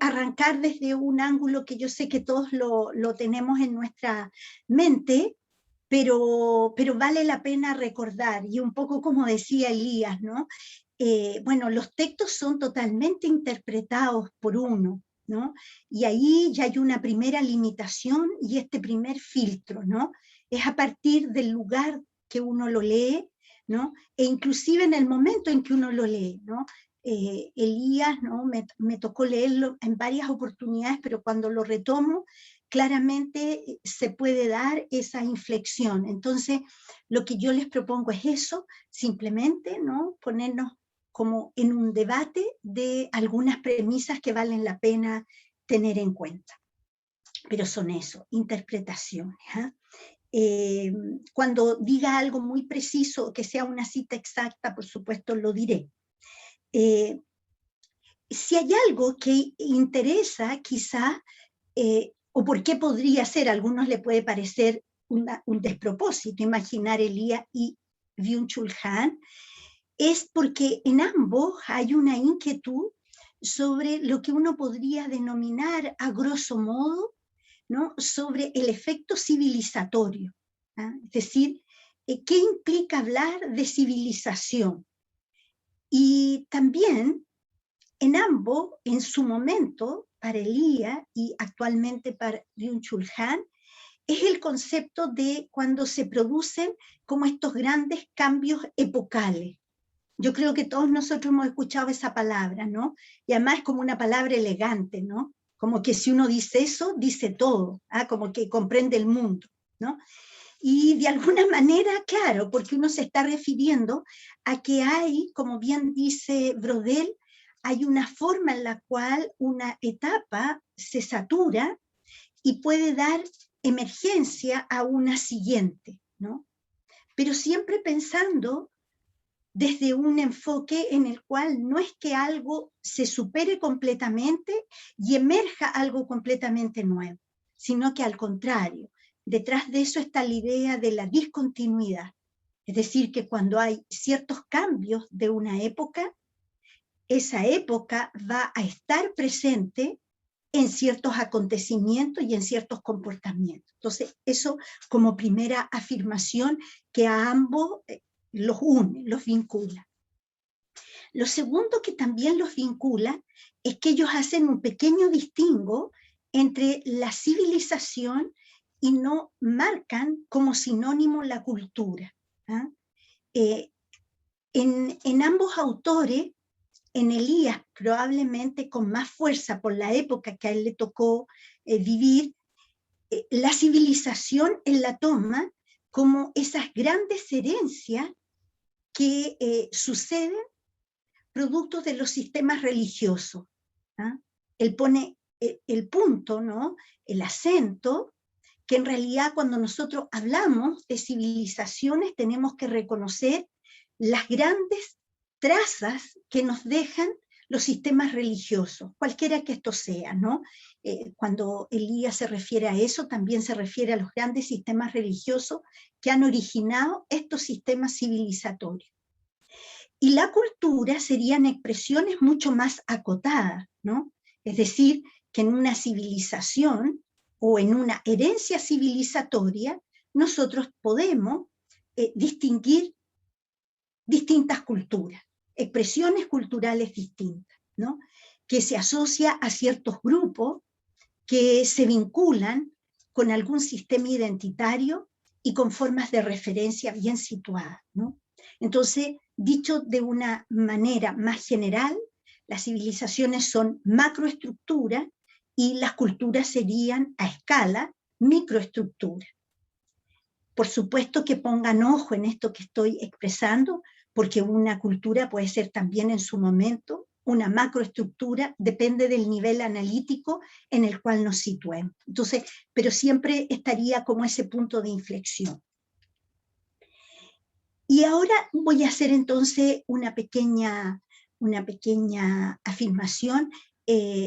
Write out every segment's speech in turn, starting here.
arrancar desde un ángulo que yo sé que todos lo tenemos en nuestra mente, pero vale la pena recordar, y un poco como decía Elías, ¿no? Bueno, los textos son totalmente interpretados por uno, ¿no? Y ahí ya hay una primera limitación y este primer filtro, ¿no? Es a partir del lugar que uno lo lee, ¿no? E inclusive en el momento en que uno lo lee, ¿no? Elías, ¿no? Me tocó leerlo en varias oportunidades, pero cuando lo retomo, claramente se puede dar esa inflexión. Entonces, lo que yo les propongo es eso, simplemente, ¿no? Ponernos como en un debate de algunas premisas que valen la pena tener en cuenta. Pero son eso, interpretaciones. Cuando diga algo muy preciso, que sea una cita exacta, por supuesto lo diré. Si hay algo que interesa, quizá, o por qué podría ser, a algunos le puede parecer un despropósito imaginar Elías y Byung-Chul Han, es porque en ambos hay una inquietud sobre lo que uno podría denominar a grosso modo, ¿no? Sobre el efecto civilizatorio. Es decir, ¿qué implica hablar de civilización? Y también en ambos, en su momento, para Elías y actualmente para Byung-Chul Han, es el concepto de cuando se producen como estos grandes cambios epocales. Yo creo que todos nosotros hemos escuchado esa palabra, ¿no? Y además es como una palabra elegante, ¿no? Como que si uno dice eso, dice todo, como que comprende el mundo, ¿no? Y de alguna manera, claro, porque uno se está refiriendo a que hay, como bien dice Brodel, hay una forma en la cual una etapa se satura y puede dar emergencia a una siguiente, ¿no? Pero siempre pensando desde un enfoque en el cual no es que algo se supere completamente y emerja algo completamente nuevo, sino que al contrario, detrás de eso está la idea de la discontinuidad. Es decir, que cuando hay ciertos cambios de una época, esa época va a estar presente en ciertos acontecimientos y en ciertos comportamientos. Entonces, eso como primera afirmación que a ambos los une, los vincula. Lo segundo que también los vincula es que ellos hacen un pequeño distingo entre la civilización y no marcan como sinónimo la cultura. En ambos autores, en Elías probablemente con más fuerza por la época que a él le tocó vivir, la civilización él la toma como esas grandes herencias que suceden producto de los sistemas religiosos. Él pone el punto, ¿no? El acento, que en realidad cuando nosotros hablamos de civilizaciones tenemos que reconocer las grandes trazas que nos dejan los sistemas religiosos, cualquiera que esto sea, ¿no? Cuando Elías se refiere a eso, también se refiere a los grandes sistemas religiosos que han originado estos sistemas civilizatorios. Y la cultura serían expresiones mucho más acotadas, ¿no? Es decir, que en una civilización o en una herencia civilizatoria, nosotros podemos distinguir distintas culturas, expresiones culturales distintas, ¿no? Que se asocia a ciertos grupos que se vinculan con algún sistema identitario y con formas de referencia bien situadas, ¿no? Entonces, dicho de una manera más general, las civilizaciones son macroestructuras y las culturas serían a escala microestructuras. Por supuesto que pongan ojo en esto que estoy expresando, porque una cultura puede ser también en su momento una macroestructura, depende del nivel analítico en el cual nos situemos. Entonces, pero siempre estaría como ese punto de inflexión. Y ahora voy a hacer entonces una pequeña afirmación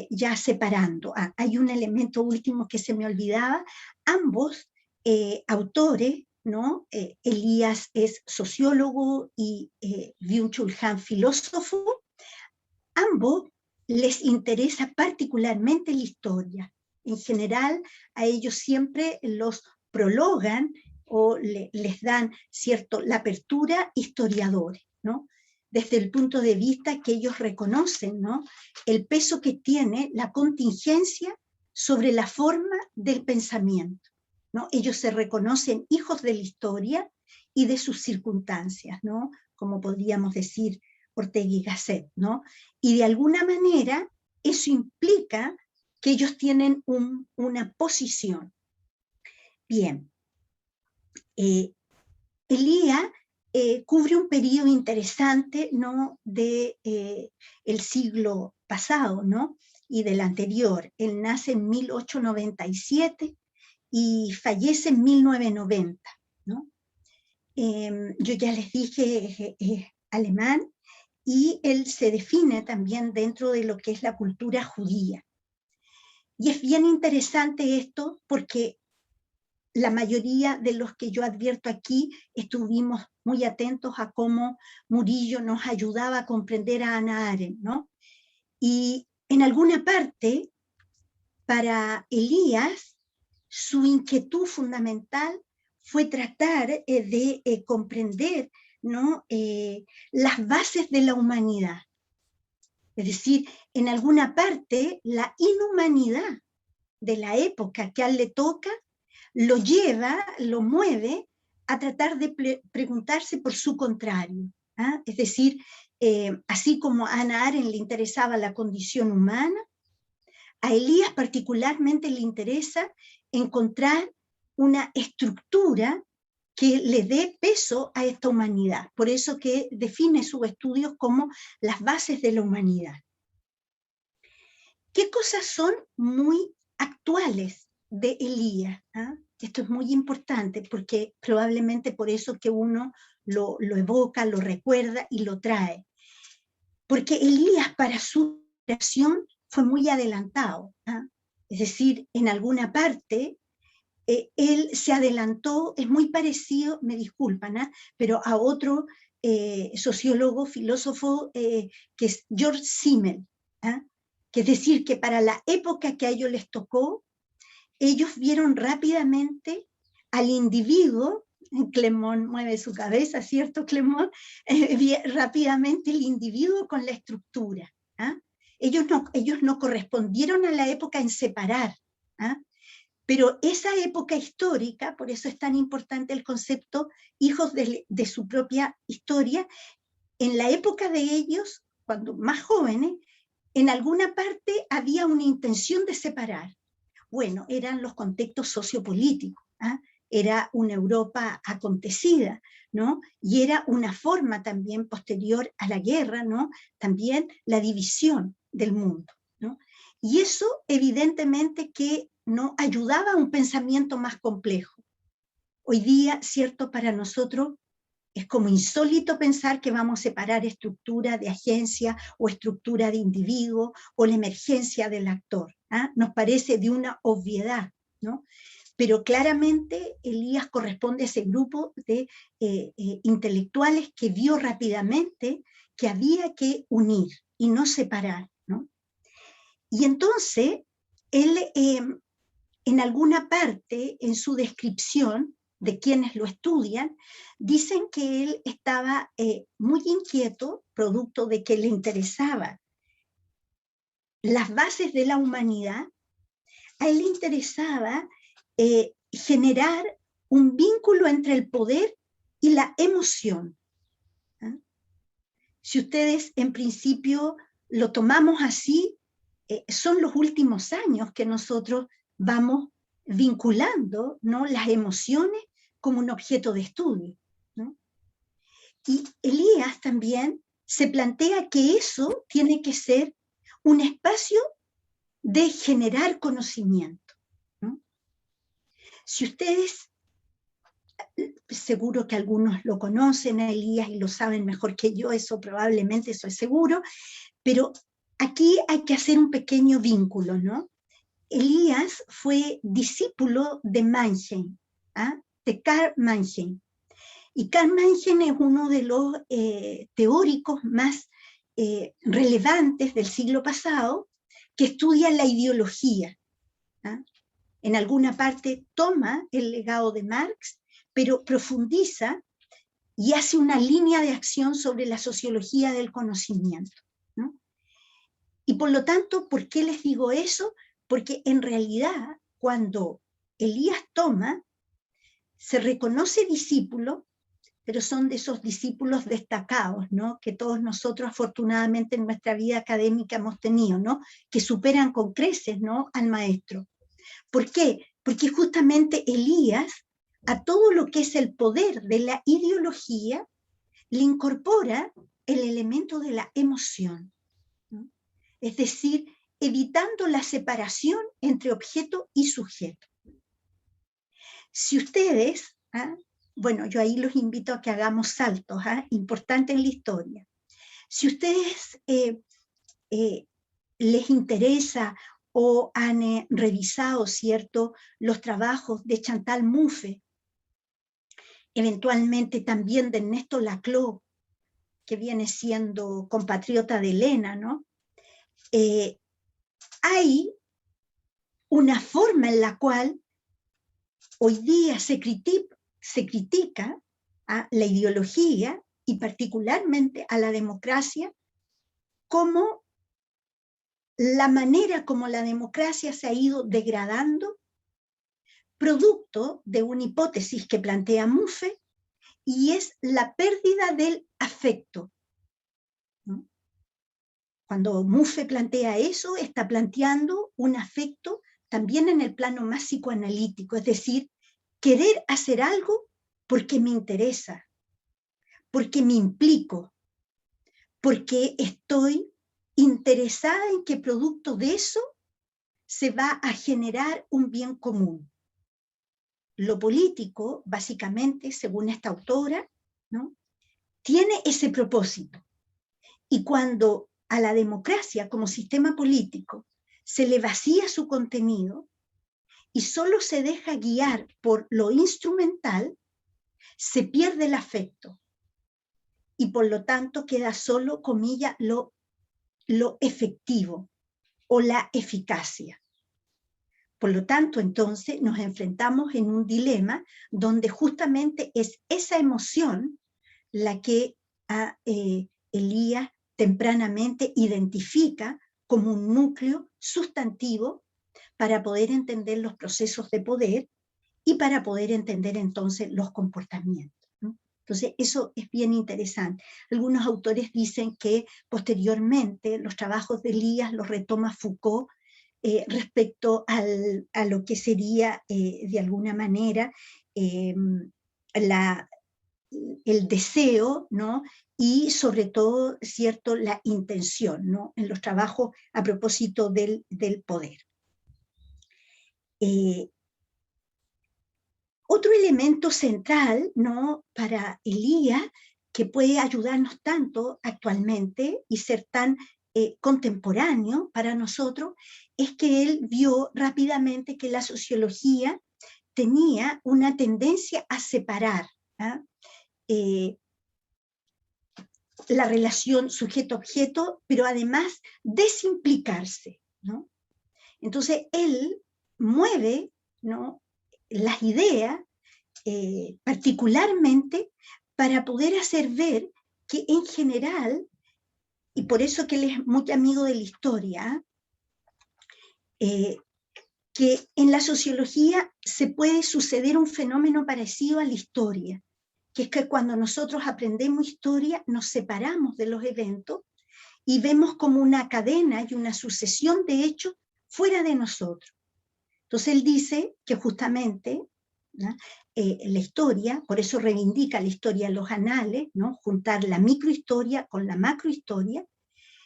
ya separando. Hay un elemento último que se me olvidaba. Ambos autores, ¿no? Elías es sociólogo y Byung-Chul Han filósofo. Ambos les interesa particularmente la historia. En general, a ellos siempre los prologan o les dan, ¿cierto?, la apertura historiadores, ¿no? Desde el punto de vista que ellos reconocen, ¿no?, el peso que tiene la contingencia sobre la forma del pensamiento, ¿no? Ellos se reconocen hijos de la historia y de sus circunstancias, ¿no? Como podríamos decir Ortega y Gasset, ¿no? Y de alguna manera eso implica que ellos tienen una posición. Bien, Elías cubre un periodo interesante, ¿no?, de el siglo pasado, ¿no?, y del anterior. Él nace en 1897 y fallece en 1990, ¿no? Yo ya les dije, es alemán, y él se define también dentro de lo que es la cultura judía. Y es bien interesante esto porque la mayoría de los que yo advierto aquí estuvimos muy atentos a cómo Murillo nos ayudaba a comprender a Hannah Arendt, ¿no? Y en alguna parte, para Elías, su inquietud fundamental fue tratar de comprender, ¿no?, las bases de la humanidad. Es decir, en alguna parte, la inhumanidad de la época que a él le toca lo lleva, lo mueve a tratar de preguntarse por su contrario. ¿Ah? Es decir, así como a Hannah Arendt le interesaba la condición humana, a Elías particularmente le interesa encontrar una estructura que le dé peso a esta humanidad. Por eso que define sus estudios como las bases de la humanidad. ¿Qué cosas son muy actuales de Elías? ¿Ah? Esto es muy importante porque probablemente por eso que uno lo evoca, lo recuerda y lo trae. Porque Elías para su creación fue muy adelantado. ¿Ah? Es decir, en alguna parte él se adelantó, es muy parecido, me disculpan, ¿ah?, pero a otro sociólogo, filósofo, que es George Simmel, ¿ah?, que es decir, que para la época que a ellos les tocó, ellos vieron rápidamente al individuo, Clemón mueve su cabeza, ¿cierto, Clemón? Rápidamente el individuo con la estructura. ¿Ah? Ellos no correspondieron a la época en separar, ¿ah?, pero esa época histórica, por eso es tan importante el concepto hijos de su propia historia, en la época de ellos, cuando más jóvenes, en alguna parte había una intención de separar. Bueno, eran los contextos sociopolíticos, ¿ah? Era una Europa acontecida, ¿no? Y era una forma también posterior a la guerra, ¿no?, también la división del mundo, ¿no? Y eso evidentemente que no ayudaba a un pensamiento más complejo. Hoy día, cierto, para nosotros es como insólito pensar que vamos a separar estructura de agencia o estructura de individuo o la emergencia del actor. ¿Ah? Nos parece de una obviedad, ¿no? Pero claramente Elías corresponde a ese grupo de intelectuales que vio rápidamente que había que unir y no separar, ¿no? Y entonces, él en alguna parte, en su descripción de quienes lo estudian, dicen que él estaba muy inquieto, producto de que le interesaba las bases de la humanidad. A él le interesaba generar un vínculo entre el poder y la emoción. ¿Ah? Si ustedes en principio lo tomamos así, son los últimos años que nosotros vamos vinculando, ¿no?, las emociones como un objeto de estudio, ¿no? Y Elías también se plantea que eso tiene que ser un espacio de generar conocimiento, ¿no? Si ustedes, seguro que algunos lo conocen a Elías y lo saben mejor que yo, eso probablemente, eso es seguro, pero aquí hay que hacer un pequeño vínculo, ¿no? Elías fue discípulo de Mannheim, ¿ah?, de Karl Mannheim. Y Karl Mannheim es uno de los teóricos más relevantes del siglo pasado que estudian la ideología. ¿Ah? En alguna parte toma el legado de Marx, pero profundiza y hace una línea de acción sobre la sociología del conocimiento, ¿no? Y por lo tanto, ¿por qué les digo eso? Porque en realidad, cuando Elías Toma se reconoce discípulo, pero son de esos discípulos destacados, ¿no? Que todos nosotros afortunadamente en nuestra vida académica hemos tenido, ¿no? Que superan con creces, ¿no? Al maestro. ¿Por qué? Porque justamente Elías, a todo lo que es el poder de la ideología, le incorpora el elemento de la emoción, ¿no? Es decir, evitando la separación entre objeto y sujeto. Si ustedes, bueno, yo ahí los invito a que hagamos saltos, importantes en la historia. Si ustedes les interesa o han revisado, ¿cierto?, los trabajos de Chantal Mouffe, eventualmente también de Ernesto Laclau, que viene siendo compatriota de Elena, ¿no? Hay una forma en la cual hoy día se critica a la ideología y particularmente a la democracia como la manera como la democracia se ha ido degradando, producto de una hipótesis que plantea Mouffe, y es la pérdida del afecto, ¿no? Cuando Mouffe plantea eso, está planteando un afecto también en el plano más psicoanalítico, es decir, querer hacer algo porque me interesa, porque me implico, porque estoy interesada en que producto de eso se va a generar un bien común. Lo político, básicamente, según esta autora, ¿no?, tiene ese propósito. Y cuando a la democracia como sistema político se le vacía su contenido y solo se deja guiar por lo instrumental, se pierde el afecto. Y por lo tanto queda solo, comilla, lo efectivo o la eficacia. Por lo tanto, entonces, nos enfrentamos en un dilema donde justamente es esa emoción la que Elías tempranamente identifica como un núcleo sustantivo para poder entender los procesos de poder y para poder entender entonces los comportamientos, ¿no? Entonces, eso es bien interesante. Algunos autores dicen que posteriormente los trabajos de Elías los retoma Foucault respecto a lo que sería, de alguna manera, el deseo, ¿no?, y sobre todo, ¿cierto?, la intención, ¿no?, en los trabajos a propósito del poder. Otro elemento central, ¿no?, para Elías, que puede ayudarnos tanto actualmente y ser tan contemporáneo para nosotros, es que él vio rápidamente que la sociología tenía una tendencia a separar la relación sujeto-objeto, pero además desimplicarse, ¿no? Entonces él mueve, ¿no?, las ideas particularmente para poder hacer ver que en general, y por eso que él es muy amigo de la historia, que en la sociología se puede suceder un fenómeno parecido a la historia, que es que cuando nosotros aprendemos historia nos separamos de los eventos y vemos como una cadena y una sucesión de hechos fuera de nosotros. Entonces él dice que justamente, ¿no?, la historia, por eso reivindica la historia en los anales, ¿no?, juntar la microhistoria con la macrohistoria.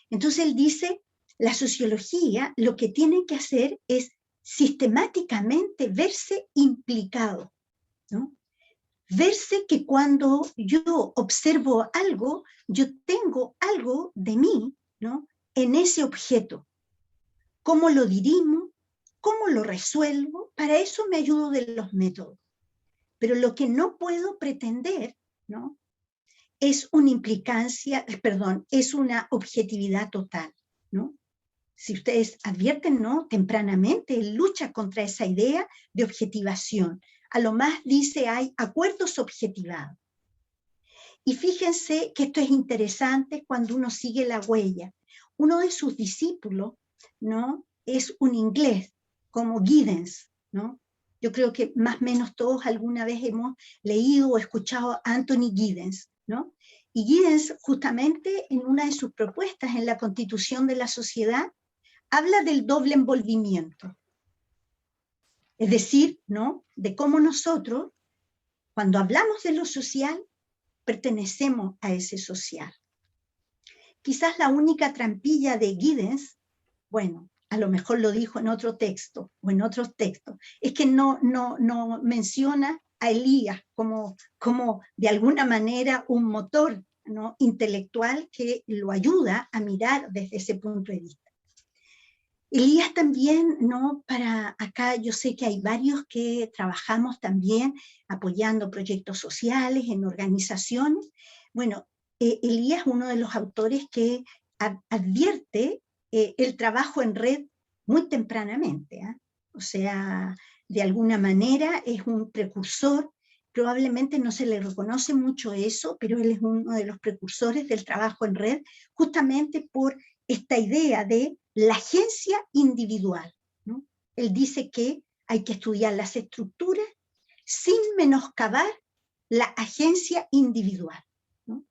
Entonces él dice, la sociología lo que tiene que hacer es sistemáticamente verse implicado, ¿no? Verse que cuando yo observo algo, yo tengo algo de mí, ¿no?, en ese objeto. ¿Cómo lo dirimo? ¿Cómo lo resuelvo? Para eso me ayudo de los métodos. Pero lo que no puedo pretender, ¿no?, es una implicancia, perdón, es una objetividad total, ¿no? Si ustedes advierten, ¿no? Tempranamente él lucha contra esa idea de objetivación. A lo más dice hay acuerdos objetivados. Y fíjense que esto es interesante cuando uno sigue la huella. Uno de sus discípulos, ¿no? Es un inglés, como Giddens, ¿no? Yo creo que más o menos todos alguna vez hemos leído o escuchado a Anthony Giddens, ¿no? Y Giddens, justamente en una de sus propuestas en la Constitución de la Sociedad, habla del doble envolvimiento. Es decir, ¿no? De cómo nosotros, cuando hablamos de lo social, pertenecemos a ese social. Quizás la única trampilla de Giddens, bueno, a lo mejor lo dijo en otro texto o en otros textos, es que no menciona a Elías como de alguna manera un motor, ¿no? intelectual que lo ayuda a mirar desde ese punto de vista. Elías también, ¿no? Para acá yo sé que hay varios que trabajamos también apoyando proyectos sociales en organizaciones. Bueno, Elías es uno de los autores que advierte el trabajo en red muy tempranamente, ¿eh? O sea, de alguna manera es un precursor, probablemente no se le reconoce mucho eso, pero él es uno de los precursores del trabajo en red, justamente por esta idea de la agencia individual, ¿no? Él dice que hay que estudiar las estructuras sin menoscabar la agencia individual, ¿no?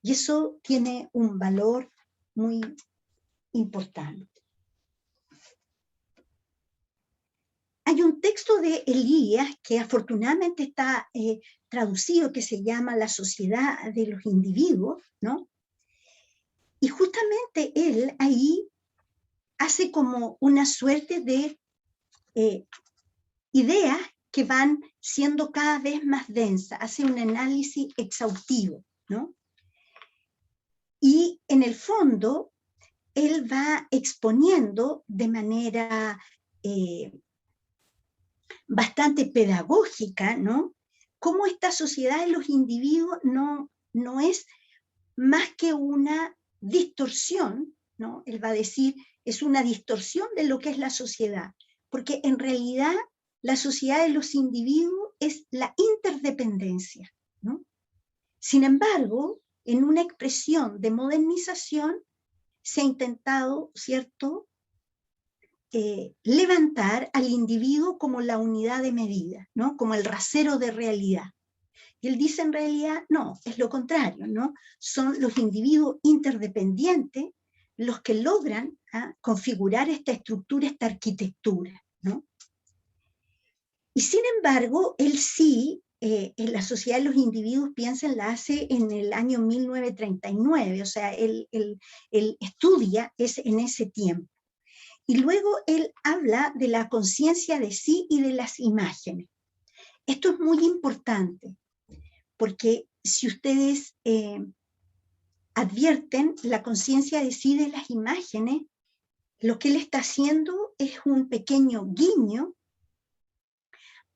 Y eso tiene un valor muy importante. Hay un texto de Elías que afortunadamente está traducido, que se llama La sociedad de los individuos, ¿no? Y justamente él ahí hace como una suerte de ideas que van siendo cada vez más densas, hace un análisis exhaustivo, ¿no? Y en el fondo, él va exponiendo de manera bastante pedagógica, ¿no? Cómo esta sociedad de los individuos no es más que una distorsión, ¿no? Él va a decir, es una distorsión de lo que es la sociedad, porque en realidad la sociedad de los individuos es la interdependencia, ¿no? Sin embargo, en una expresión de modernización se ha intentado, ¿cierto?, levantar al individuo como la unidad de medida, ¿no? Como el rasero de realidad. Y él dice en realidad, no, es lo contrario, ¿no? Son los individuos interdependientes los que logran configurar esta estructura, esta arquitectura, ¿no? Y sin embargo, él sí, en la sociedad de los individuos, piensen, la hace en el año 1939, o sea, él estudia en ese tiempo. Y luego él habla de la conciencia de sí y de las imágenes. Esto es muy importante, porque si ustedes advierten la conciencia de sí de las imágenes, lo que él está haciendo es un pequeño guiño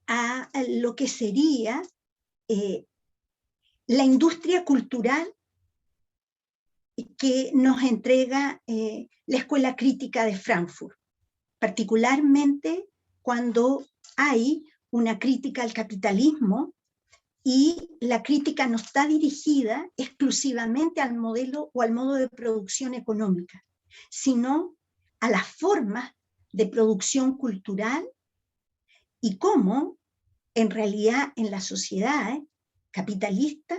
a lo que sería la industria cultural que nos entrega la Escuela Crítica de Frankfurt, particularmente cuando hay una crítica al capitalismo y la crítica no está dirigida exclusivamente al modelo o al modo de producción económica, sino a las formas de producción cultural y cómo, en realidad, en la sociedad capitalista,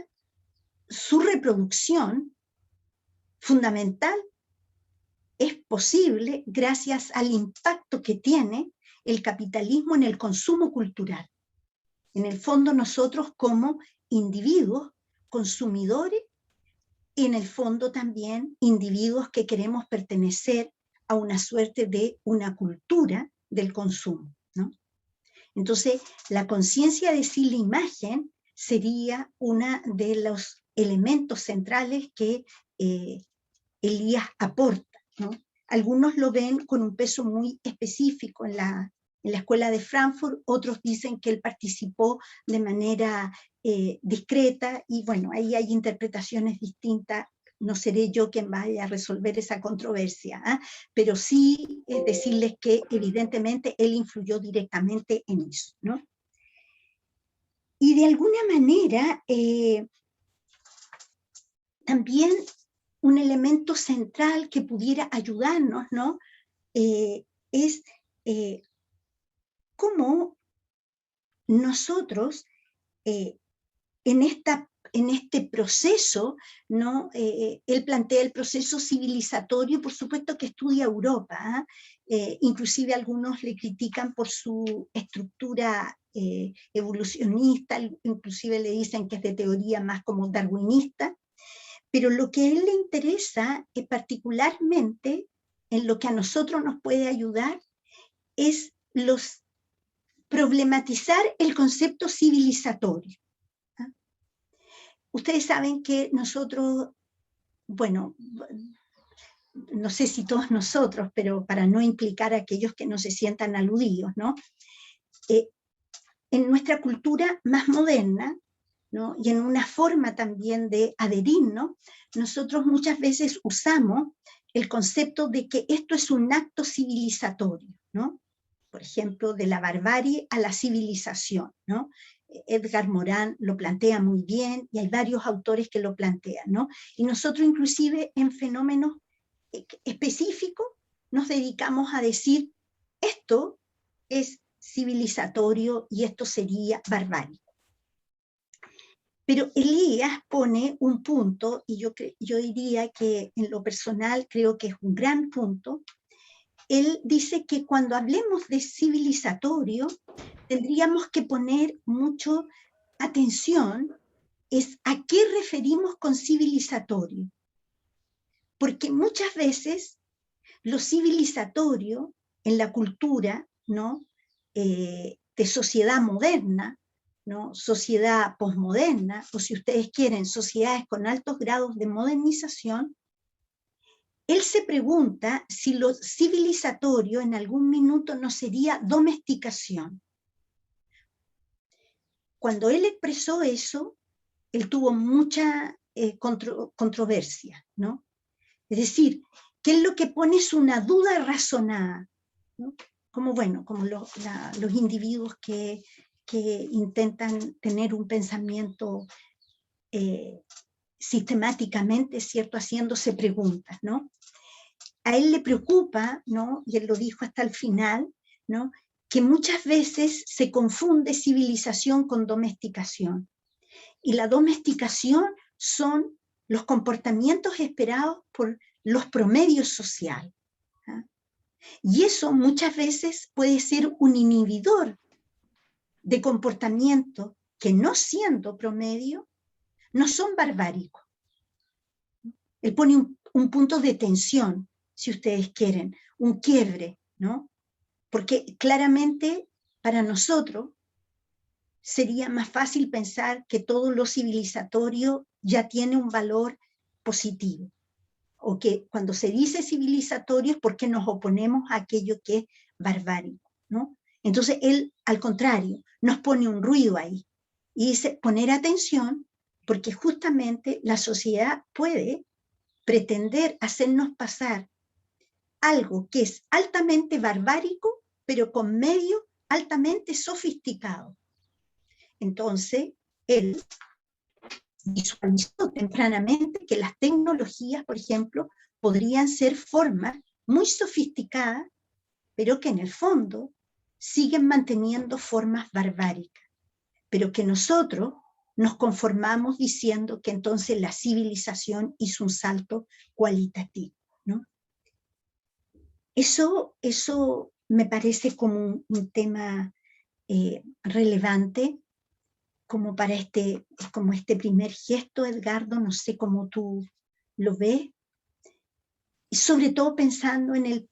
su reproducción fundamental es posible gracias al impacto que tiene el capitalismo en el consumo cultural. En el fondo, nosotros como individuos, consumidores, y en el fondo también individuos que queremos pertenecer a una suerte de una cultura del consumo, ¿no? Entonces, la conciencia de sí, la imagen, sería uno de los elementos centrales que Elías aporta, ¿no? Algunos lo ven con un peso muy específico en la en la escuela de Frankfurt, otros dicen que él participó de manera discreta, y bueno, ahí hay interpretaciones distintas. No seré yo quien vaya a resolver esa controversia, ¿eh? Pero sí decirles que evidentemente él influyó directamente en eso, ¿no? Y de alguna manera, también un elemento central que pudiera ayudarnos, ¿no? Es cómo nosotros en este proceso, ¿no? Él plantea el proceso civilizatorio, por supuesto que estudia Europa, inclusive algunos le critican por su estructura evolucionista, inclusive le dicen que es de teoría más como darwinista, pero lo que a él le interesa particularmente, en lo que a nosotros nos puede ayudar, es problematizar el concepto civilizatorio. Ustedes saben que nosotros, bueno, no sé si todos nosotros, pero para no implicar a aquellos que no se sientan aludidos, ¿no? En nuestra cultura más moderna, ¿no? Y en una forma también de adherirnos, nosotros muchas veces usamos el concepto de que esto es un acto civilizatorio, ¿no? Por ejemplo, de la barbarie a la civilización, ¿no? Edgar Morin lo plantea muy bien, y hay varios autores que lo plantean, ¿no? Y nosotros inclusive en fenómenos específicos nos dedicamos a decir, esto es civilizatorio y esto sería barbárico. Pero Elías pone un punto, y yo diría que en lo personal creo que es un gran punto. Él dice que cuando hablemos de civilizatorio, tendríamos que poner mucho atención es a qué referimos con civilizatorio. Porque muchas veces lo civilizatorio en la cultura, ¿no? De sociedad moderna, ¿no? Sociedad posmoderna, o si ustedes quieren, sociedades con altos grados de modernización, él se pregunta si lo civilizatorio en algún minuto no sería domesticación. Cuando él expresó eso, él tuvo mucha controversia, ¿no? Es decir, ¿qué es lo que pone es una duda razonada? ¿No? Como los individuos que intentan tener un pensamiento sistemáticamente, ¿cierto? Haciéndose preguntas, ¿no? A él le preocupa, ¿no? Y él lo dijo hasta el final, ¿no? Que muchas veces se confunde civilización con domesticación. Y la domesticación son los comportamientos esperados por los promedios sociales. ¿Ah? Y eso muchas veces puede ser un inhibidor de comportamientos que, no siendo promedio, no son barbáricos. Él pone un punto de tensión, si ustedes quieren, un quiebre, ¿no? Porque claramente para nosotros sería más fácil pensar que todo lo civilizatorio ya tiene un valor positivo, o que cuando se dice civilizatorio es porque nos oponemos a aquello que es barbárico, ¿no? Entonces él, al contrario, nos pone un ruido ahí y dice poner atención, porque justamente la sociedad puede pretender hacernos pasar algo que es altamente barbárico, pero con medios altamente sofisticados. Entonces, él visualizó tempranamente que las tecnologías, por ejemplo, podrían ser formas muy sofisticadas, pero que en el fondo siguen manteniendo formas barbáricas, pero que nosotros nos conformamos diciendo que entonces la civilización hizo un salto cualitativo, ¿no? Eso me parece como un tema relevante, como para este primer gesto, Edgardo, no sé cómo tú lo ves, y sobre todo pensando en el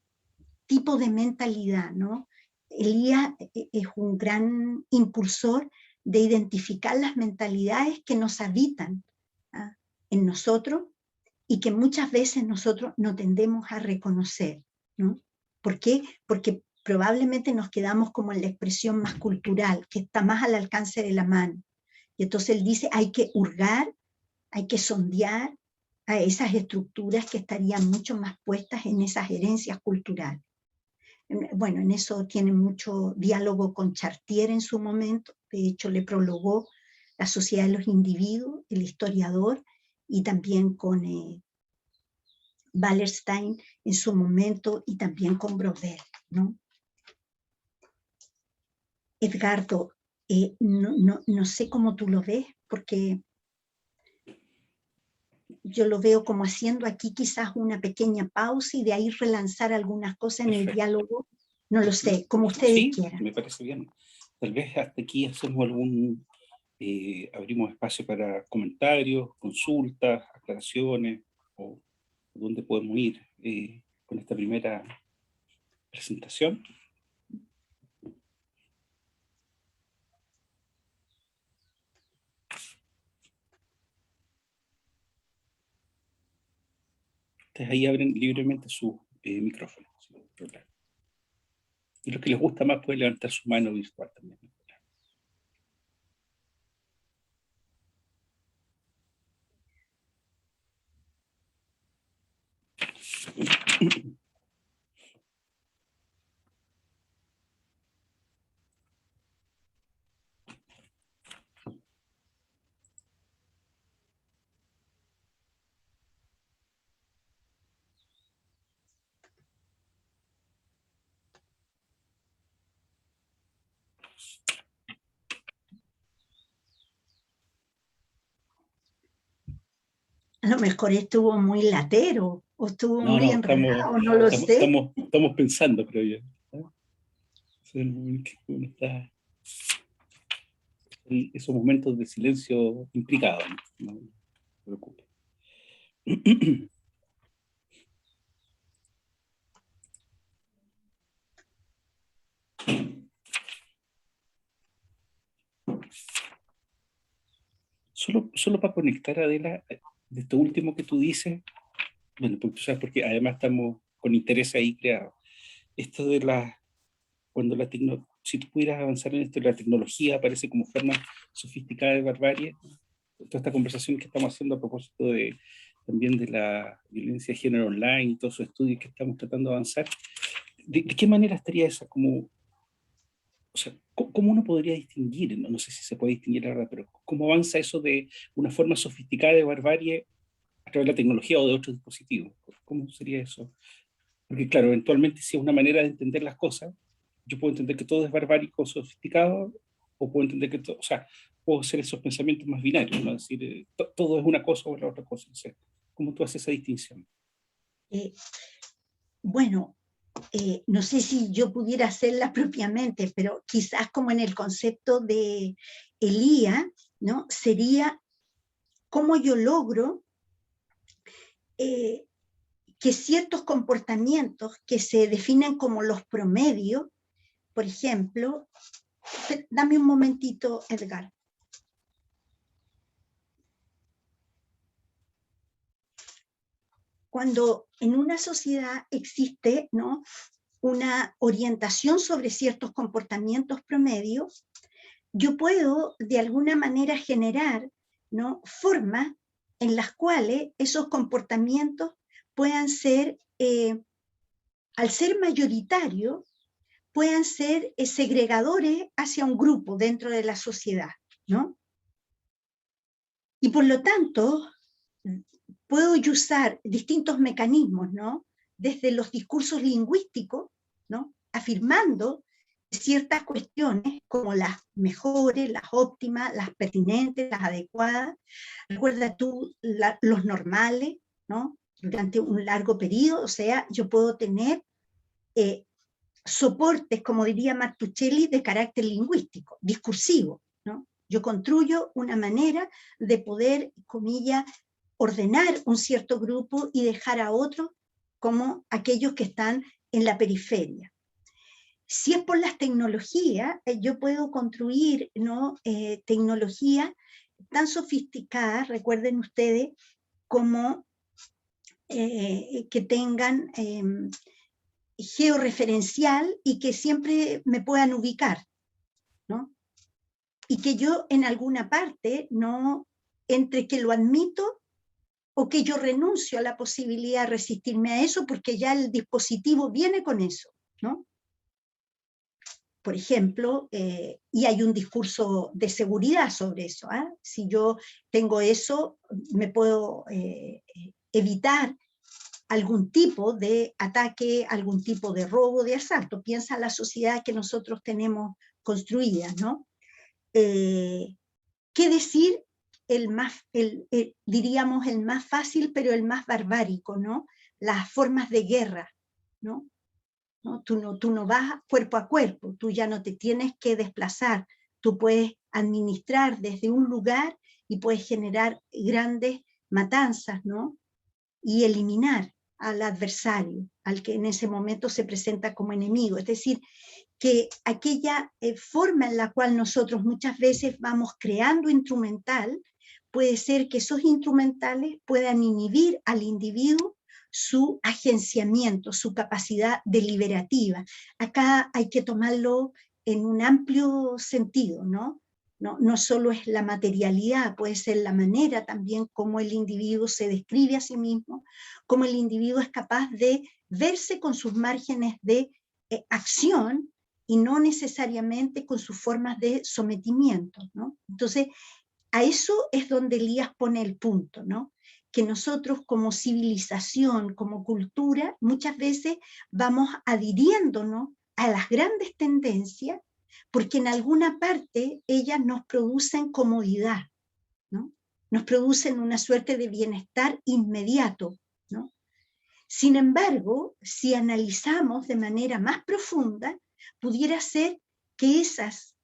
tipo de mentalidad, ¿no? Elías es un gran impulsor de identificar las mentalidades que nos habitan, ¿ah? En nosotros, y que muchas veces nosotros no tendemos a reconocer, ¿no? ¿Por qué? Porque probablemente nos quedamos como en la expresión más cultural, que está más al alcance de la mano. Y entonces él dice, hay que hurgar, hay que sondear a esas estructuras que estarían mucho más puestas en esas herencias culturales. Bueno, en eso tiene mucho diálogo con Chartier en su momento, de hecho le prologó La Sociedad de los Individuos, el historiador, y también con Wallerstein en su momento, y también con Brodel, ¿no? Edgardo, no sé cómo tú lo ves, porque yo lo veo como haciendo aquí quizás una pequeña pausa y de ahí relanzar algunas cosas en el diálogo. No lo sé, como ustedes quieran. Me parece bien. Tal vez hasta aquí hacemos abrimos espacio para comentarios, consultas, aclaraciones, o dónde podemos ir con esta primera presentación. Ustedes ahí abren libremente su micrófono. Y los que les gusta más pueden levantar su mano virtual también. A lo mejor estuvo muy latero, o estuvo muy enredado, no lo sé. Estamos pensando, creo yo. Es el momento que uno está, esos momentos de silencio implicados, no se preocupe. Solo para conectar, Adela, de esto último que tú dices, bueno, porque tú sabes, porque además estamos con interés ahí creados. Esto de si tú pudieras avanzar en esto, la tecnología aparece como forma sofisticada de barbarie. Toda esta conversación que estamos haciendo a propósito también de la violencia de género online y todos esos estudios que estamos tratando de avanzar, ¿de qué manera estaría esa como, o sea, cómo uno podría distinguir, no sé si se puede distinguir la verdad, pero cómo avanza eso de una forma sofisticada de barbarie a través de la tecnología o de otros dispositivos? ¿Cómo sería eso? Porque claro, eventualmente si es una manera de entender las cosas, yo puedo entender que todo es barbárico, sofisticado, o puedo entender que todo, o sea, puedo hacer esos pensamientos más binarios, ¿no? Es decir, todo es una cosa o la otra cosa. No sé. ¿Cómo tú haces esa distinción? Bueno, no sé si yo pudiera hacerla propiamente, pero quizás como en el concepto de Elía, ¿no? Sería cómo yo logro que ciertos comportamientos que se definen como los promedios, por ejemplo, dame un momentito, Edgar. Cuando en una sociedad existe, ¿no?, una orientación sobre ciertos comportamientos promedios, yo puedo de alguna manera generar, ¿no?, formas en las cuales esos comportamientos puedan ser, al ser mayoritarios, puedan ser segregadores hacia un grupo dentro de la sociedad, ¿no? Y por lo tanto, puedo usar distintos mecanismos, ¿no? Desde los discursos lingüísticos, ¿no?, afirmando ciertas cuestiones como las mejores, las óptimas, las pertinentes, las adecuadas. Recuerda tú los normales, ¿no?, durante un largo periodo, o sea, yo puedo tener soportes, como diría Martuchelli, de carácter lingüístico, discursivo, ¿no? Yo construyo una manera de poder, comillas, ordenar un cierto grupo y dejar a otros como aquellos que están en la periferia. Si es por las tecnologías, yo puedo construir, ¿no?, tecnologías tan sofisticadas, recuerden ustedes, como que tengan georreferencial y que siempre me puedan ubicar, ¿no? Y que yo en alguna parte, ¿no?, entre que lo admito o que yo renuncio a la posibilidad de resistirme a eso porque ya el dispositivo viene con eso, ¿no? Por ejemplo, y hay un discurso de seguridad sobre eso, ¿eh? Si yo tengo eso, me puedo evitar algún tipo de ataque, algún tipo de robo, de asalto. Piensa la sociedad que nosotros tenemos construida, ¿no? ¿Qué decir? Diríamos el más fácil, pero el más barbárico, ¿no? Las formas de guerra, ¿no? ¿No? Tú no vas cuerpo a cuerpo, tú ya no te tienes que desplazar, tú puedes administrar desde un lugar y puedes generar grandes matanzas, ¿no? Y eliminar al adversario, al que en ese momento se presenta como enemigo. Es decir, que aquella forma en la cual nosotros muchas veces vamos creando instrumental, puede ser que esos instrumentales puedan inhibir al individuo su agenciamiento, su capacidad deliberativa. Acá hay que tomarlo en un amplio sentido, ¿no? No solo es la materialidad, puede ser la manera también como el individuo se describe a sí mismo, como el individuo es capaz de verse con sus márgenes de acción y no necesariamente con sus formas de sometimiento, ¿no? Entonces, a eso es donde Elías pone el punto, ¿no? Que nosotros como civilización, como cultura, muchas veces vamos adhiriéndonos a las grandes tendencias porque en alguna parte ellas nos producen comodidad, ¿no? Nos producen una suerte de bienestar inmediato, ¿no? Sin embargo, si analizamos de manera más profunda, pudiera ser que esas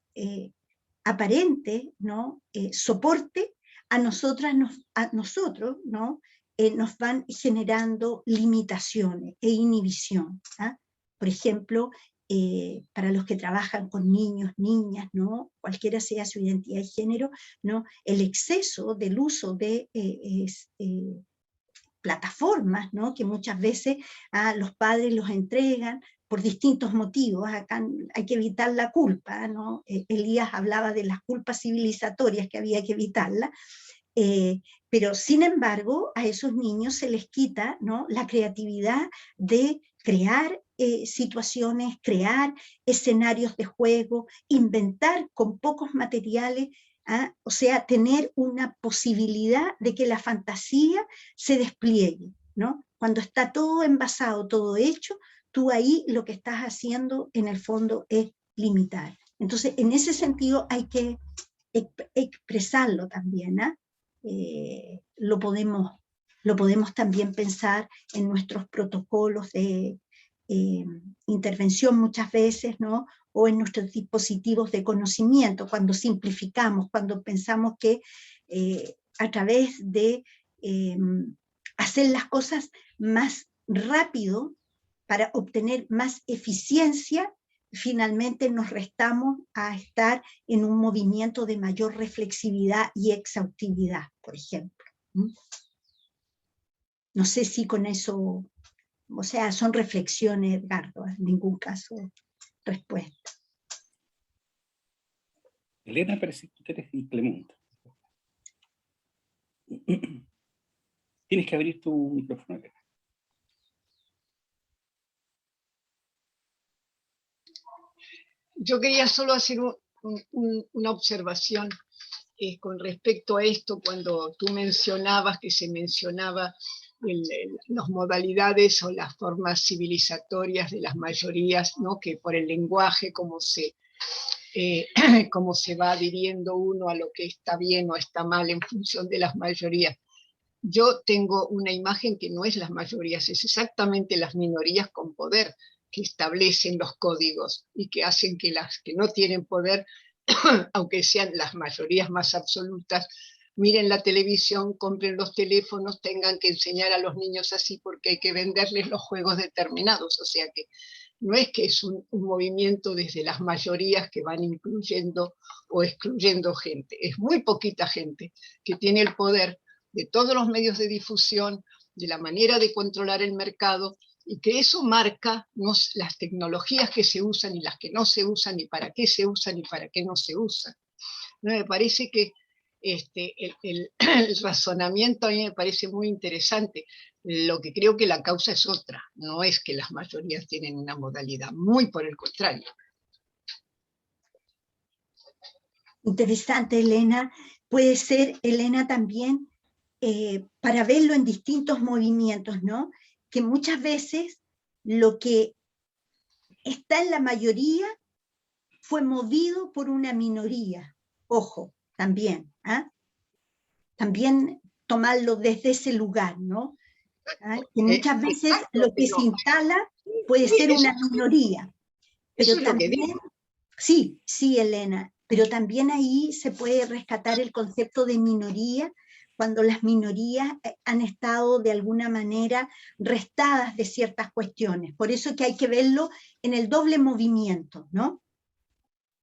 aparentes, ¿no?, soporte a nosotros, ¿no?, nos van generando limitaciones e inhibición, ¿ah? Por ejemplo, para los que trabajan con niños, niñas, ¿no?, cualquiera sea su identidad de género, ¿no?, el exceso del uso de plataformas, ¿no?, que muchas veces los padres los entregan por distintos motivos. Acá hay que evitar la culpa, ¿no? Elías hablaba de las culpas civilizatorias que había que evitarlas, pero sin embargo a esos niños se les quita, ¿no?, la creatividad de crear situaciones, crear escenarios de juego, inventar con pocos materiales, o sea, tener una posibilidad de que la fantasía se despliegue, ¿no? Cuando está todo envasado, todo hecho, tú ahí lo que estás haciendo en el fondo es limitar. Entonces, en ese sentido hay que expresarlo también, ¿eh? Lo podemos también pensar en nuestros protocolos de intervención muchas veces, ¿no?, o en nuestros dispositivos de conocimiento, cuando simplificamos, cuando pensamos que a través de hacer las cosas más rápido para obtener más eficiencia, finalmente nos restamos a estar en un movimiento de mayor reflexividad y exhaustividad, por ejemplo. No sé si con eso, o sea, son reflexiones, Edgardo, en ningún caso respuesta. Elena, parece que tú eres implementa. Tienes que abrir tu micrófono acá. Yo quería solo hacer una observación con respecto a esto, cuando tú mencionabas que se mencionaba las modalidades o las formas civilizatorias de las mayorías, ¿no?, que por el lenguaje, cómo se va adhiriendo uno a lo que está bien o está mal en función de las mayorías. Yo tengo una imagen que no es las mayorías, es exactamente las minorías con poder que establecen los códigos y que hacen que las que no tienen poder, aunque sean las mayorías más absolutas, miren la televisión, compren los teléfonos, tengan que enseñar a los niños así porque hay que venderles los juegos determinados. O sea que no es que es un movimiento desde las mayorías que van incluyendo o excluyendo gente. Es muy poquita gente que tiene el poder de todos los medios de difusión, de la manera de controlar el mercado y que eso marca las tecnologías que se usan y las que no se usan, y para qué se usan y para qué no se usan. ¿No? Me parece que el razonamiento a mí me parece muy interesante. Lo que creo que la causa es otra, no es que las mayorías tienen una modalidad, muy por el contrario. Interesante, Elena. Puede ser, Elena, también para verlo en distintos movimientos, ¿no? Que muchas veces lo que está en la mayoría fue movido por una minoría. Ojo, también, ¿ah? También tomarlo desde ese lugar, ¿no? ¿Ah? Que muchas veces Exacto, lo que se instala puede ser una minoría, eso pero es lo que también, digo. sí, sí, Elena, pero también ahí se puede rescatar el concepto de minoría cuando las minorías han estado de alguna manera restadas de ciertas cuestiones. Por eso que hay que verlo en el doble movimiento, ¿no?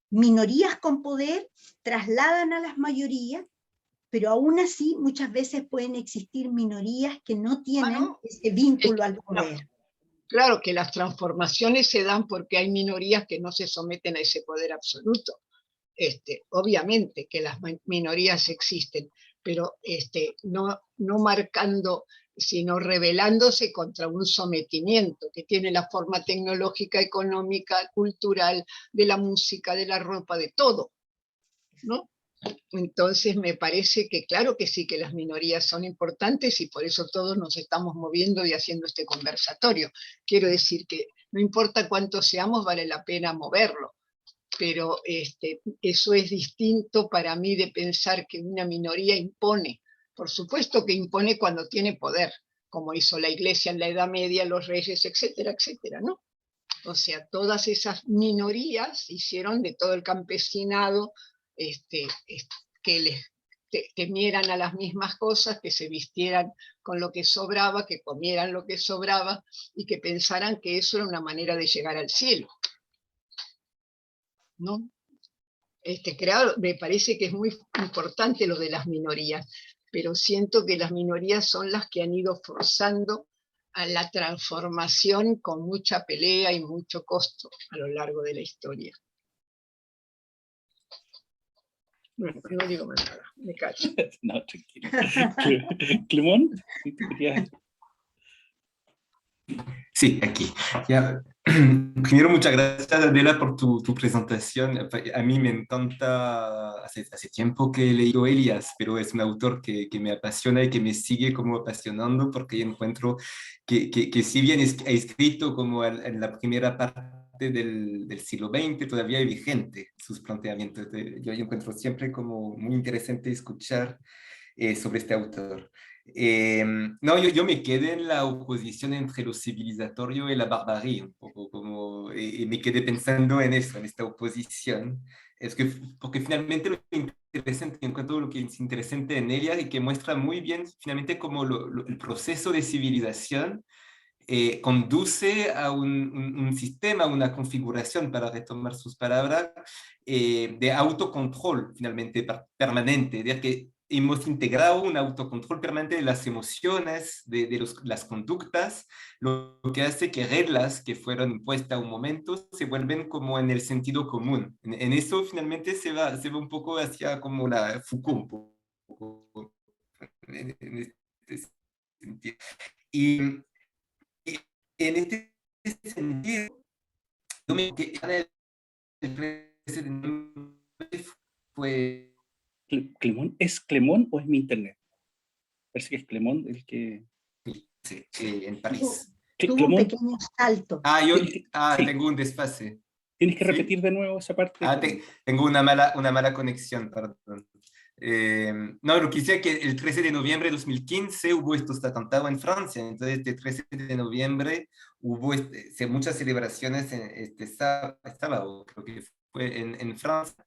Minorías con poder trasladan a las mayorías, pero aún así muchas veces pueden existir minorías que no tienen ese vínculo al poder. Claro que las transformaciones se dan porque hay minorías que no se someten a ese poder absoluto. Obviamente que las minorías existen, pero no marcando, sino rebelándose contra un sometimiento que tiene la forma tecnológica, económica, cultural, de la música, de la ropa, de todo, ¿no? Entonces me parece que claro que sí, que las minorías son importantes y por eso todos nos estamos moviendo y haciendo este conversatorio. Quiero decir que no importa cuántos seamos, vale la pena moverlo, pero eso es distinto para mí de pensar que una minoría impone. Por supuesto que impone cuando tiene poder, como hizo la Iglesia en la Edad Media, los reyes, etcétera, etcétera, ¿no? O sea, todas esas minorías hicieron de todo el campesinado que les temieran a las mismas cosas, que se vistieran con lo que sobraba, que comieran lo que sobraba y que pensaran que eso era una manera de llegar al cielo, ¿no? Claro, me parece que es muy importante lo de las minorías, pero siento que las minorías son las que han ido forzando a la transformación con mucha pelea y mucho costo a lo largo de la historia. Bueno, no digo más nada, me callo. No, tranquilo. Clemón, ¿sí te querías? Sí, aquí. Ya. Primero, muchas gracias, Adela, por tu presentación. A mí me encanta, hace tiempo que he leído Elias, pero es un autor que me apasiona y que me sigue como apasionando porque encuentro que si bien ha escrito como en la primera parte del siglo XX, todavía es vigente sus planteamientos. Yo encuentro siempre como muy interesante escuchar sobre este autor. No, yo me quedé en la oposición entre lo civilizatorio y la barbarie, un poco como, y me quedé pensando en eso, en esta oposición. Es que, porque finalmente lo interesante, encuentro lo que es interesante en ella y que muestra muy bien finalmente cómo el proceso de civilización conduce a un sistema, una configuración, para retomar sus palabras, de autocontrol finalmente permanente, de que hemos integrado un autocontrol permanente de las emociones, de las conductas, lo que hace que reglas que fueron impuestas a un momento se vuelven como en el sentido común. En eso finalmente se va un poco hacia como la Foucault, un poco en este sentido. Y en este sentido, yo me quedé el 13 de noviembre fue... ¿Clemón? ¿Es Clemón o es mi internet? Parece que es Clemón el que... Sí, en París. Tuvo un Clemón, pequeño salto. sí, Tengo un desfase. tienes que ¿Sí? repetir de nuevo esa parte. Tengo una mala conexión, perdón. No, lo que decía que el 13 de noviembre de 2015 hubo estos atentados en Francia, entonces el 13 de noviembre hubo muchas celebraciones este sábado, creo que fue en Francia,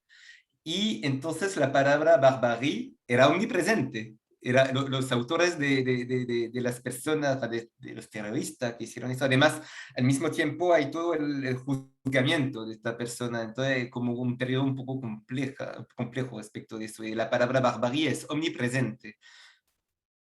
y entonces la palabra barbarie era omnipresente. Los autores de las personas, de los terroristas que hicieron eso. Además, al mismo tiempo hay todo el juzgamiento de esta persona. Entonces, como un periodo un poco complejo respecto de eso. Y la palabra barbarie es omnipresente.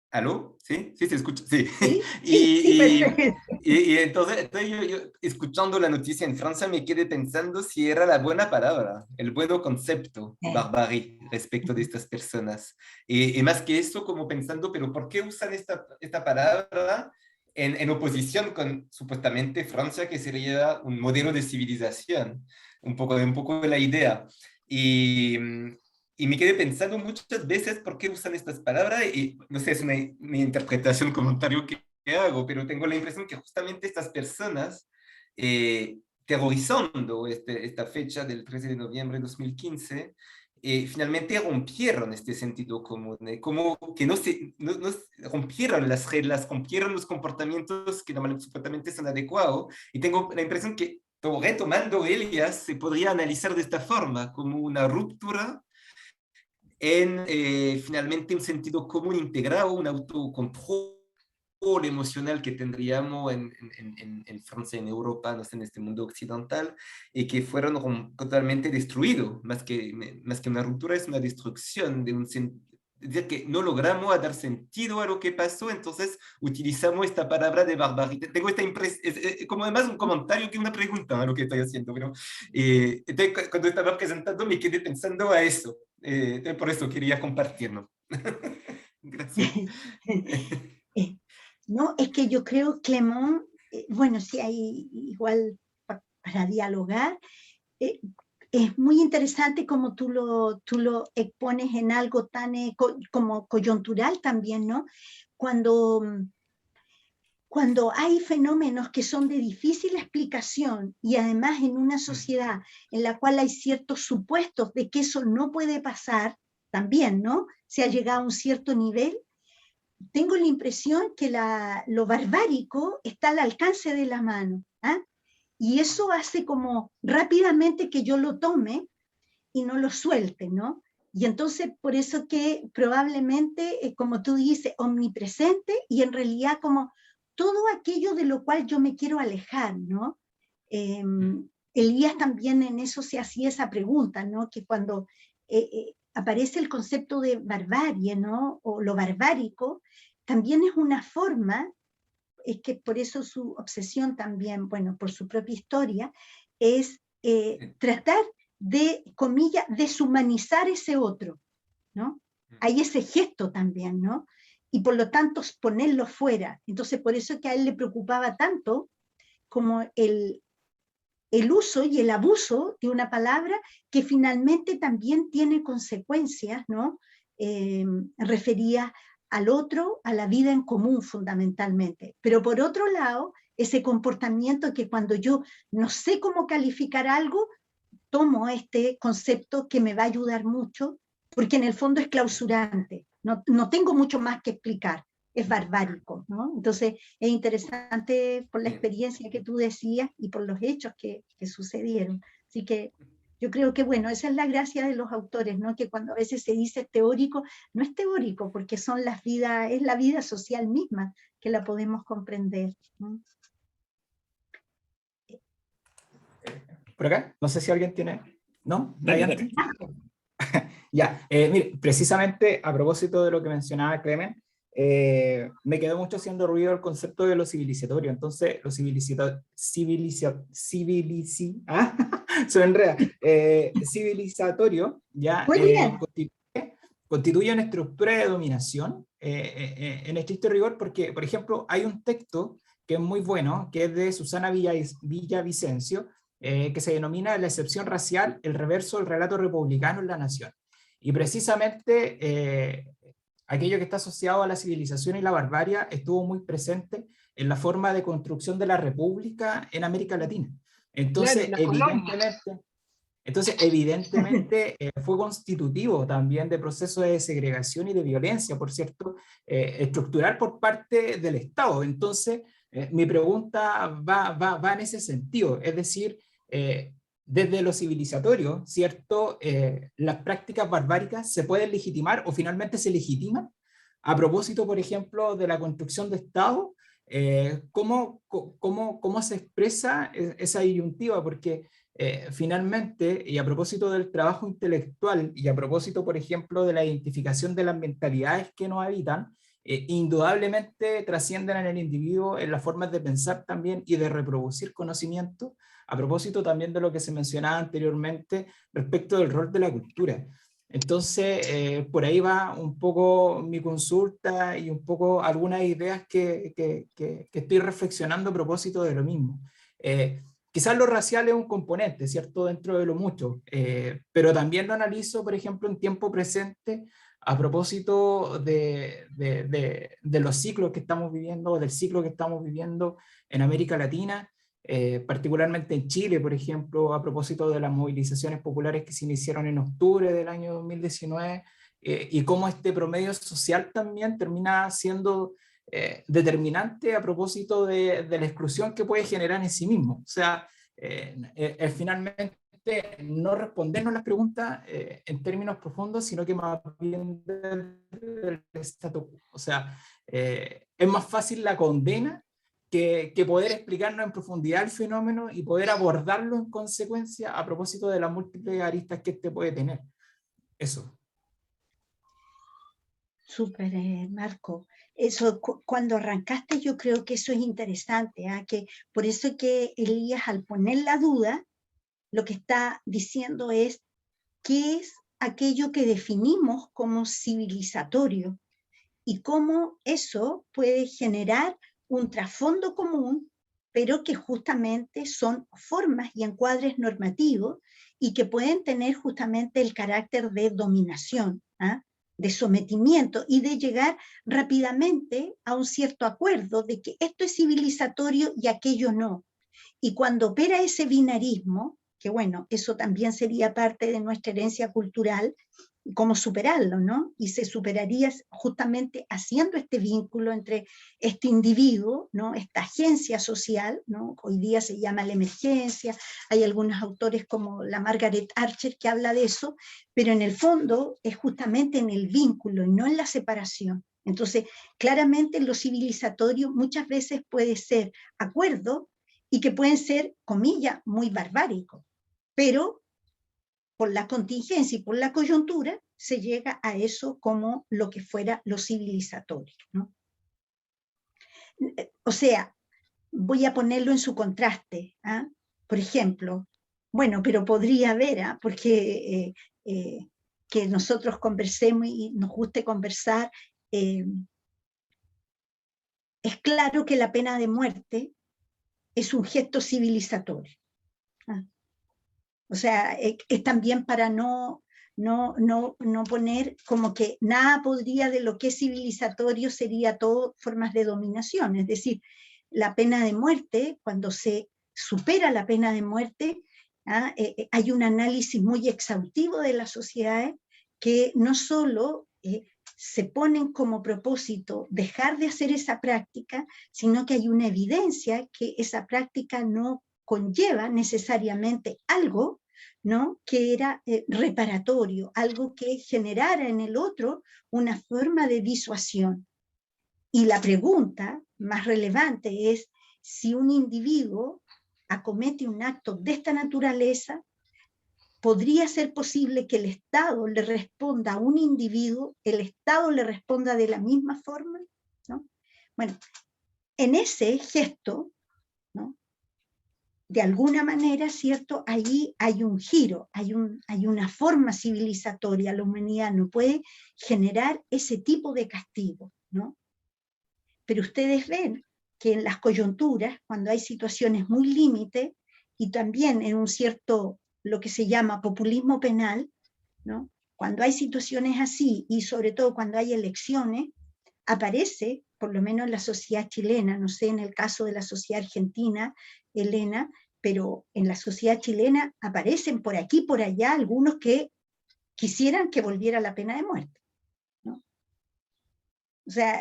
¿Aló? ¿Sí? Sí, se escucha. Sí. Sí, sí, sí, perfecto. Y entonces yo, escuchando la noticia en Francia, me quedé pensando si era la buena palabra, el buen concepto, barbarie, respecto de estas personas. Y más que eso, como pensando, pero ¿por qué usan esta palabra en oposición con supuestamente Francia, que sería un modelo de civilización? Un poco de la idea. Y, y me quedé pensando muchas veces por qué usan estas palabras, y no sé, es mi interpretación, comentario que hago, pero tengo la impresión que justamente estas personas, terrorizando esta fecha del 13 de noviembre de 2015, finalmente rompieron este sentido común, como que no rompieron las reglas, rompieron los comportamientos que normalmente supuestamente son adecuados, y tengo la impresión que retomando ellas se podría analizar de esta forma, como una ruptura en finalmente un sentido común integrado, un autocontrol emocional que tendríamos en Francia, en Europa, no sé, en este mundo occidental, y que fueron totalmente destruidos. Más que una ruptura, es una destrucción de un sentido. Es decir, que no logramos dar sentido a lo que pasó, entonces utilizamos esta palabra de barbarie. Tengo esta impresión, como además un comentario que una pregunta a lo que estoy haciendo, pero entonces, cuando estaba presentando me quedé pensando a eso. Por eso quería compartirlo. Gracias. No, es que yo creo, Clemón, bueno, sí hay igual para dialogar, es muy interesante como tú lo expones en algo tan como coyuntural también, ¿no? Cuando, cuando hay fenómenos que son de difícil explicación y además en una sociedad en la cual hay ciertos supuestos de que eso no puede pasar, también, ¿no? Se ha llegado a un cierto nivel, tengo la impresión que lo barbárico está al alcance de la mano. ¿Ah? Y eso hace como rápidamente que yo lo tome y no lo suelte, ¿no? Y entonces por eso que probablemente, como tú dices, omnipresente y en realidad como todo aquello de lo cual yo me quiero alejar, ¿no? Elías también en eso se hacía esa pregunta, ¿no? Que cuando aparece el concepto de barbarie, ¿no? O lo barbárico, también es una forma, es que por eso su obsesión también, bueno, por su propia historia, es tratar de, comillas, deshumanizar ese otro, ¿no? Hay ese gesto también, ¿no? Y por lo tanto ponerlo fuera. Entonces por eso es que a él le preocupaba tanto como el uso y el abuso de una palabra que finalmente también tiene consecuencias, ¿no? Refería al otro, a la vida en común fundamentalmente. Pero por otro lado, ese comportamiento que cuando yo no sé cómo calificar algo, tomo este concepto que me va a ayudar mucho, porque en el fondo es clausurante, no tengo mucho más que explicar, es barbárico, ¿no? Entonces es interesante por la experiencia que tú decías y por los hechos que sucedieron. Así que yo creo que, bueno, esa es la gracia de los autores, ¿no? Que cuando a veces se dice teórico, no es teórico, porque son las vidas, es la vida social misma que la podemos comprender, ¿no? Por acá, no sé si alguien tiene... ¿No? Dale, ¿Nadie antes? Ya, mire, precisamente a propósito de lo que mencionaba Clemen, me quedó mucho haciendo ruido el concepto de lo civilizatorio. Entonces, lo se me enreda. Civilizatorio ya Muy bien. constituye una estructura de dominación en estricto rigor, porque, por ejemplo, hay un texto que es muy bueno, que es de Susana Villavicencio, que se denomina La excepción racial, el reverso del relato republicano en la nación. Y precisamente aquello que está asociado a la civilización y la barbarie estuvo muy presente en la forma de construcción de la república en América Latina. Entonces, claro, evidentemente fue constitutivo también de procesos de segregación y de violencia, por cierto, estructural por parte del Estado. Entonces, mi pregunta va en ese sentido, es decir, desde lo civilizatorio, ¿cierto? Las prácticas barbáricas se pueden legitimar o finalmente se legitiman a propósito, por ejemplo, de la construcción de Estado. ¿Cómo se expresa esa disyuntiva? Porque finalmente, y a propósito del trabajo intelectual, y a propósito, por ejemplo, de la identificación de las mentalidades que nos habitan, indudablemente trascienden en el individuo en las formas de pensar también y de reproducir conocimiento, a propósito también de lo que se mencionaba anteriormente respecto del rol de la cultura. Entonces, por ahí va un poco mi consulta y un poco algunas ideas que estoy reflexionando a propósito de lo mismo. Quizás lo racial es un componente, ¿cierto?, dentro de lo mucho, pero también lo analizo, por ejemplo, en tiempo presente, a propósito de los ciclos que estamos viviendo, del ciclo que estamos viviendo en América Latina, particularmente en Chile, por ejemplo, a propósito de las movilizaciones populares que se iniciaron en octubre del año 2019, y cómo este promedio social también termina siendo determinante a propósito de la exclusión que puede generar en sí mismo. O sea, finalmente no respondernos las preguntas en términos profundos, sino que más bien del status quo. O sea, es más fácil la condena que poder explicarnos en profundidad el fenómeno y poder abordarlo en consecuencia a propósito de las múltiples aristas que este puede tener. Eso. Súper, Marco. Eso, cuando arrancaste, yo creo que eso es interesante, que por eso que Elías, al poner la duda, lo que está diciendo es qué es aquello que definimos como civilizatorio y cómo eso puede generar un trasfondo común, pero que justamente son formas y encuadres normativos y que pueden tener justamente el carácter de dominación, de sometimiento y de llegar rápidamente a un cierto acuerdo de que esto es civilizatorio y aquello no. Y cuando opera ese binarismo, que bueno, eso también sería parte de nuestra herencia cultural, cómo superarlo, ¿no? Y se superaría justamente haciendo este vínculo entre este individuo, ¿no? Esta agencia social, ¿no? Hoy día se llama la emergencia, hay algunos autores como la Margaret Archer que habla de eso, pero en el fondo es justamente en el vínculo y no en la separación. Entonces, claramente lo civilizatorio muchas veces puede ser acuerdo y que pueden ser, comillas, muy barbáricos, pero por la contingencia y por la coyuntura se llega a eso como lo que fuera lo civilizatorio, ¿no? O sea, voy a ponerlo en su contraste, por ejemplo, bueno, pero podría haber, porque que nosotros conversemos y nos guste conversar, es claro que la pena de muerte es un gesto civilizatorio. O sea, es también para no poner como que nada podría de lo que es civilizatorio sería todo formas de dominación. Es decir, la pena de muerte, cuando se supera la pena de muerte, hay un análisis muy exhaustivo de las sociedades que no solo se ponen como propósito dejar de hacer esa práctica, sino que hay una evidencia que esa práctica no conlleva necesariamente algo, ¿no? Que era reparatorio, algo que generara en el otro una forma de disuasión. Y la pregunta más relevante es si un individuo acomete un acto de esta naturaleza, ¿podría ser posible que el Estado le responda a un individuo, el Estado le responda de la misma forma? ¿No? Bueno, en ese gesto, ¿no? De alguna manera, ¿cierto? Allí hay un giro, hay una forma civilizatoria. La humanidad no puede generar ese tipo de castigo, ¿no? Pero ustedes ven que en las coyunturas, cuando hay situaciones muy límite, y también en un cierto, lo que se llama populismo penal, ¿no? Cuando hay situaciones así, y sobre todo cuando hay elecciones, aparece, por lo menos en la sociedad chilena, no sé en el caso de la sociedad argentina, Elena, pero en la sociedad chilena aparecen por aquí, por allá, algunos que quisieran que volviera la pena de muerte, ¿no? O sea,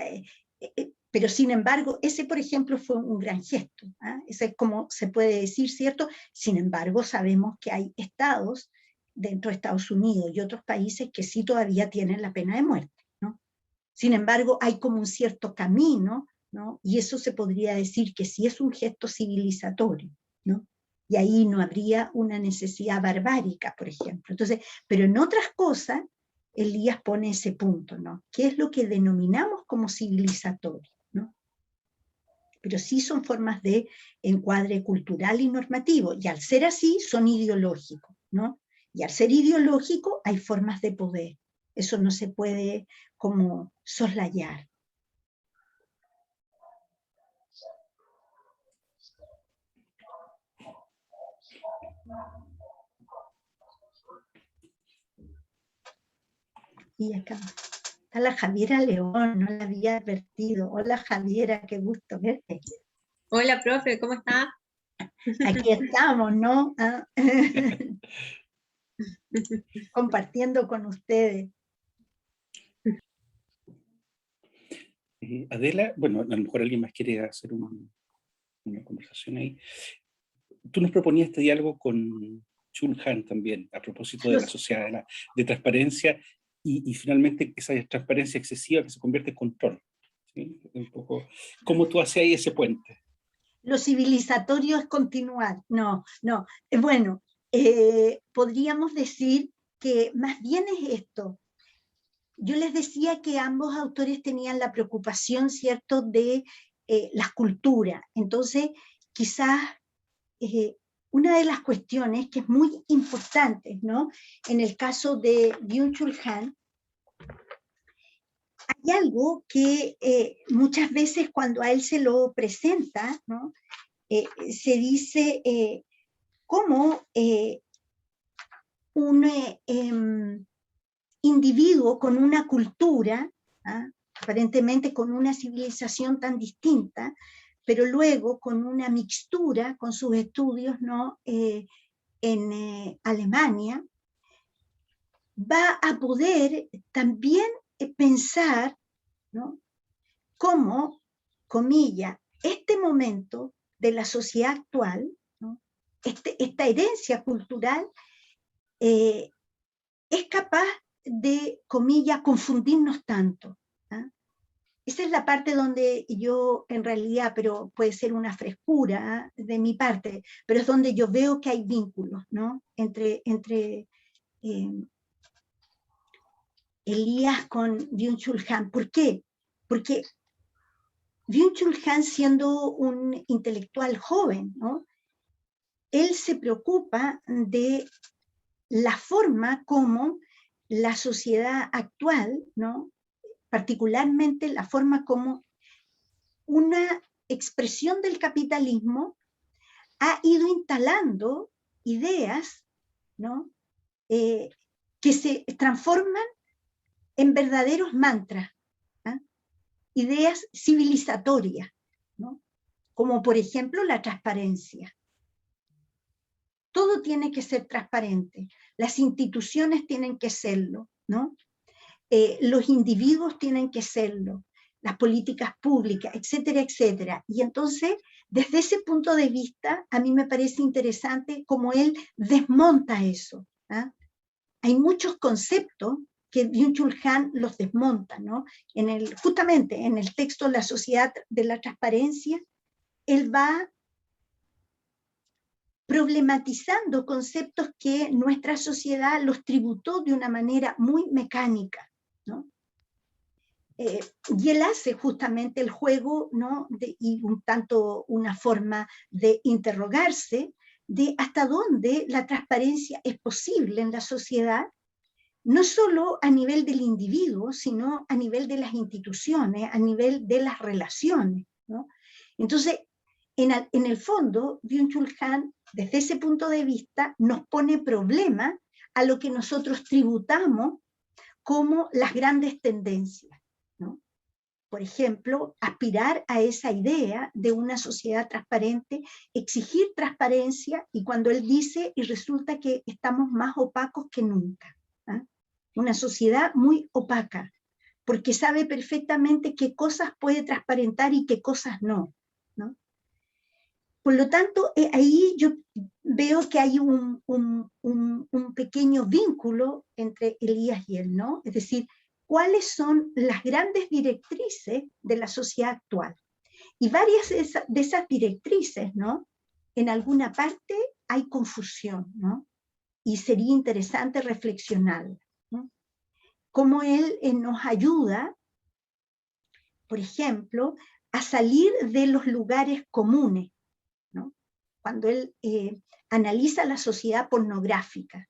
pero sin embargo, ese por ejemplo fue un gran gesto, ese es como se puede decir, ¿cierto? Sin embargo, sabemos que hay estados dentro de Estados Unidos y otros países que sí todavía tienen la pena de muerte, ¿no? Sin embargo, hay como un cierto camino, ¿no? Y eso se podría decir que sí es un gesto civilizatorio, ¿no? Y ahí no habría una necesidad barbárica, por ejemplo. Entonces, pero en otras cosas, Elías pone ese punto, ¿no? ¿Qué es lo que denominamos como civilizatorio, ¿no? Pero sí son formas de encuadre cultural y normativo, y al ser así son ideológicos, ¿no? Y al ser ideológico hay formas de poder. Eso no se puede como soslayar. Y acá está la Javiera León, no la había advertido. Hola Javiera, qué gusto verte. Hola, profe, ¿cómo está? Aquí estamos, ¿no? Ah. Compartiendo con ustedes. Adela, bueno, a lo mejor alguien más quiere hacer una conversación ahí. Tú nos proponías este diálogo con Chul Han también, a propósito de la sociedad de transparencia y finalmente esa transparencia excesiva que se convierte en control. ¿Sí? Un poco, ¿cómo tú haces ahí ese puente? Lo civilizatorio es continuar. No. Bueno, podríamos decir que más bien es esto. Yo les decía que ambos autores tenían la preocupación, ¿cierto?, de las culturas. Entonces, quizás una de las cuestiones que es muy importante, ¿no?, en el caso de Byung-Chul Han, hay algo que muchas veces cuando a él se lo presenta, ¿no?, se dice cómo un individuo con una cultura, aparentemente con una civilización tan distinta, pero luego con una mixtura con sus estudios, ¿no?, en Alemania, va a poder también pensar, ¿no?, cómo, comilla, este momento de la sociedad actual, ¿no?, esta herencia cultural, es capaz de, comilla, confundirnos tanto. Esa es la parte donde yo, en realidad, pero puede ser una frescura de mi parte, pero es donde yo veo que hay vínculos, ¿no?, entre Elías con Byung-Chul Han. ¿Por qué? Porque Byung-Chul Han, siendo un intelectual joven, ¿no?, él se preocupa de la forma como la sociedad actual, ¿no?, particularmente la forma como una expresión del capitalismo ha ido instalando ideas, ¿no?, que se transforman en verdaderos mantras, ideas civilizatorias, ¿no?, como por ejemplo la transparencia. Todo tiene que ser transparente, las instituciones tienen que serlo, ¿no?, los individuos tienen que serlo, las políticas públicas, etcétera, etcétera. Y entonces, desde ese punto de vista, a mí me parece interesante cómo él desmonta eso. Hay muchos conceptos que Byung-Chul Han los desmonta, ¿no? Justamente en el texto La sociedad de la transparencia, él va problematizando conceptos que nuestra sociedad los tributó de una manera muy mecánica, ¿no? Y él hace justamente el juego, ¿no?, y un tanto una forma de interrogarse de hasta dónde la transparencia es posible en la sociedad, no solo a nivel del individuo, sino a nivel de las instituciones, a nivel de las relaciones, ¿no? Entonces, en el fondo, Byung-Chul Han, desde ese punto de vista, nos pone problema a lo que nosotros tributamos como las grandes tendencias, ¿no? Por ejemplo, aspirar a esa idea de una sociedad transparente, exigir transparencia, y cuando él dice, y resulta que estamos más opacos que nunca. Una sociedad muy opaca, porque sabe perfectamente qué cosas puede transparentar y qué cosas no, ¿no? Por lo tanto, ahí yo veo que hay un pequeño vínculo entre Elías y él, ¿no? Es decir, ¿cuáles son las grandes directrices de la sociedad actual? Y varias de esas directrices, ¿no?, en alguna parte hay confusión, ¿no? Y sería interesante reflexionar, ¿no? cómo él nos ayuda, por ejemplo, a salir de los lugares comunes, ¿no? Cuando él analiza la sociedad pornográfica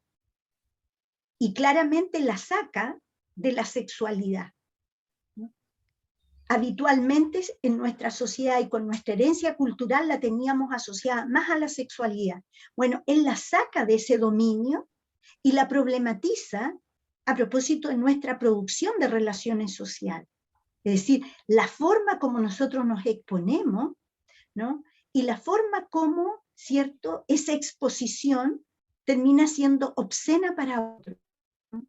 y claramente la saca de la sexualidad, ¿no? Habitualmente en nuestra sociedad y con nuestra herencia cultural la teníamos asociada más a la sexualidad. Bueno, él la saca de ese dominio y la problematiza a propósito de nuestra producción de relaciones sociales. Es decir, la forma como nosotros nos exponemos, ¿no? Y la forma como, ¿cierto?, esa exposición termina siendo obscena para otros, ¿no?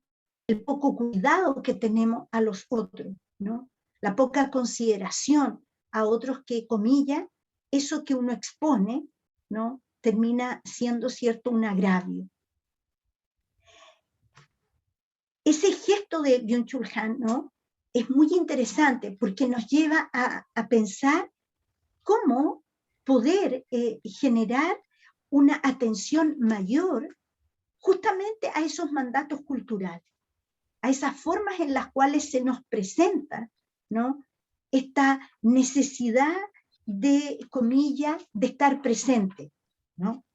El poco cuidado que tenemos a los otros, ¿no? La poca consideración a otros que, comillas, eso que uno expone, ¿no?, termina siendo, ¿cierto?, un agravio. Ese gesto de Byung-Chul Han, ¿no?, es muy interesante porque nos lleva a pensar cómo poder generar una atención mayor justamente a esos mandatos culturales, a esas formas en las cuales se nos presenta, ¿no?, esta necesidad de, comillas, de estar presente, ¿no?,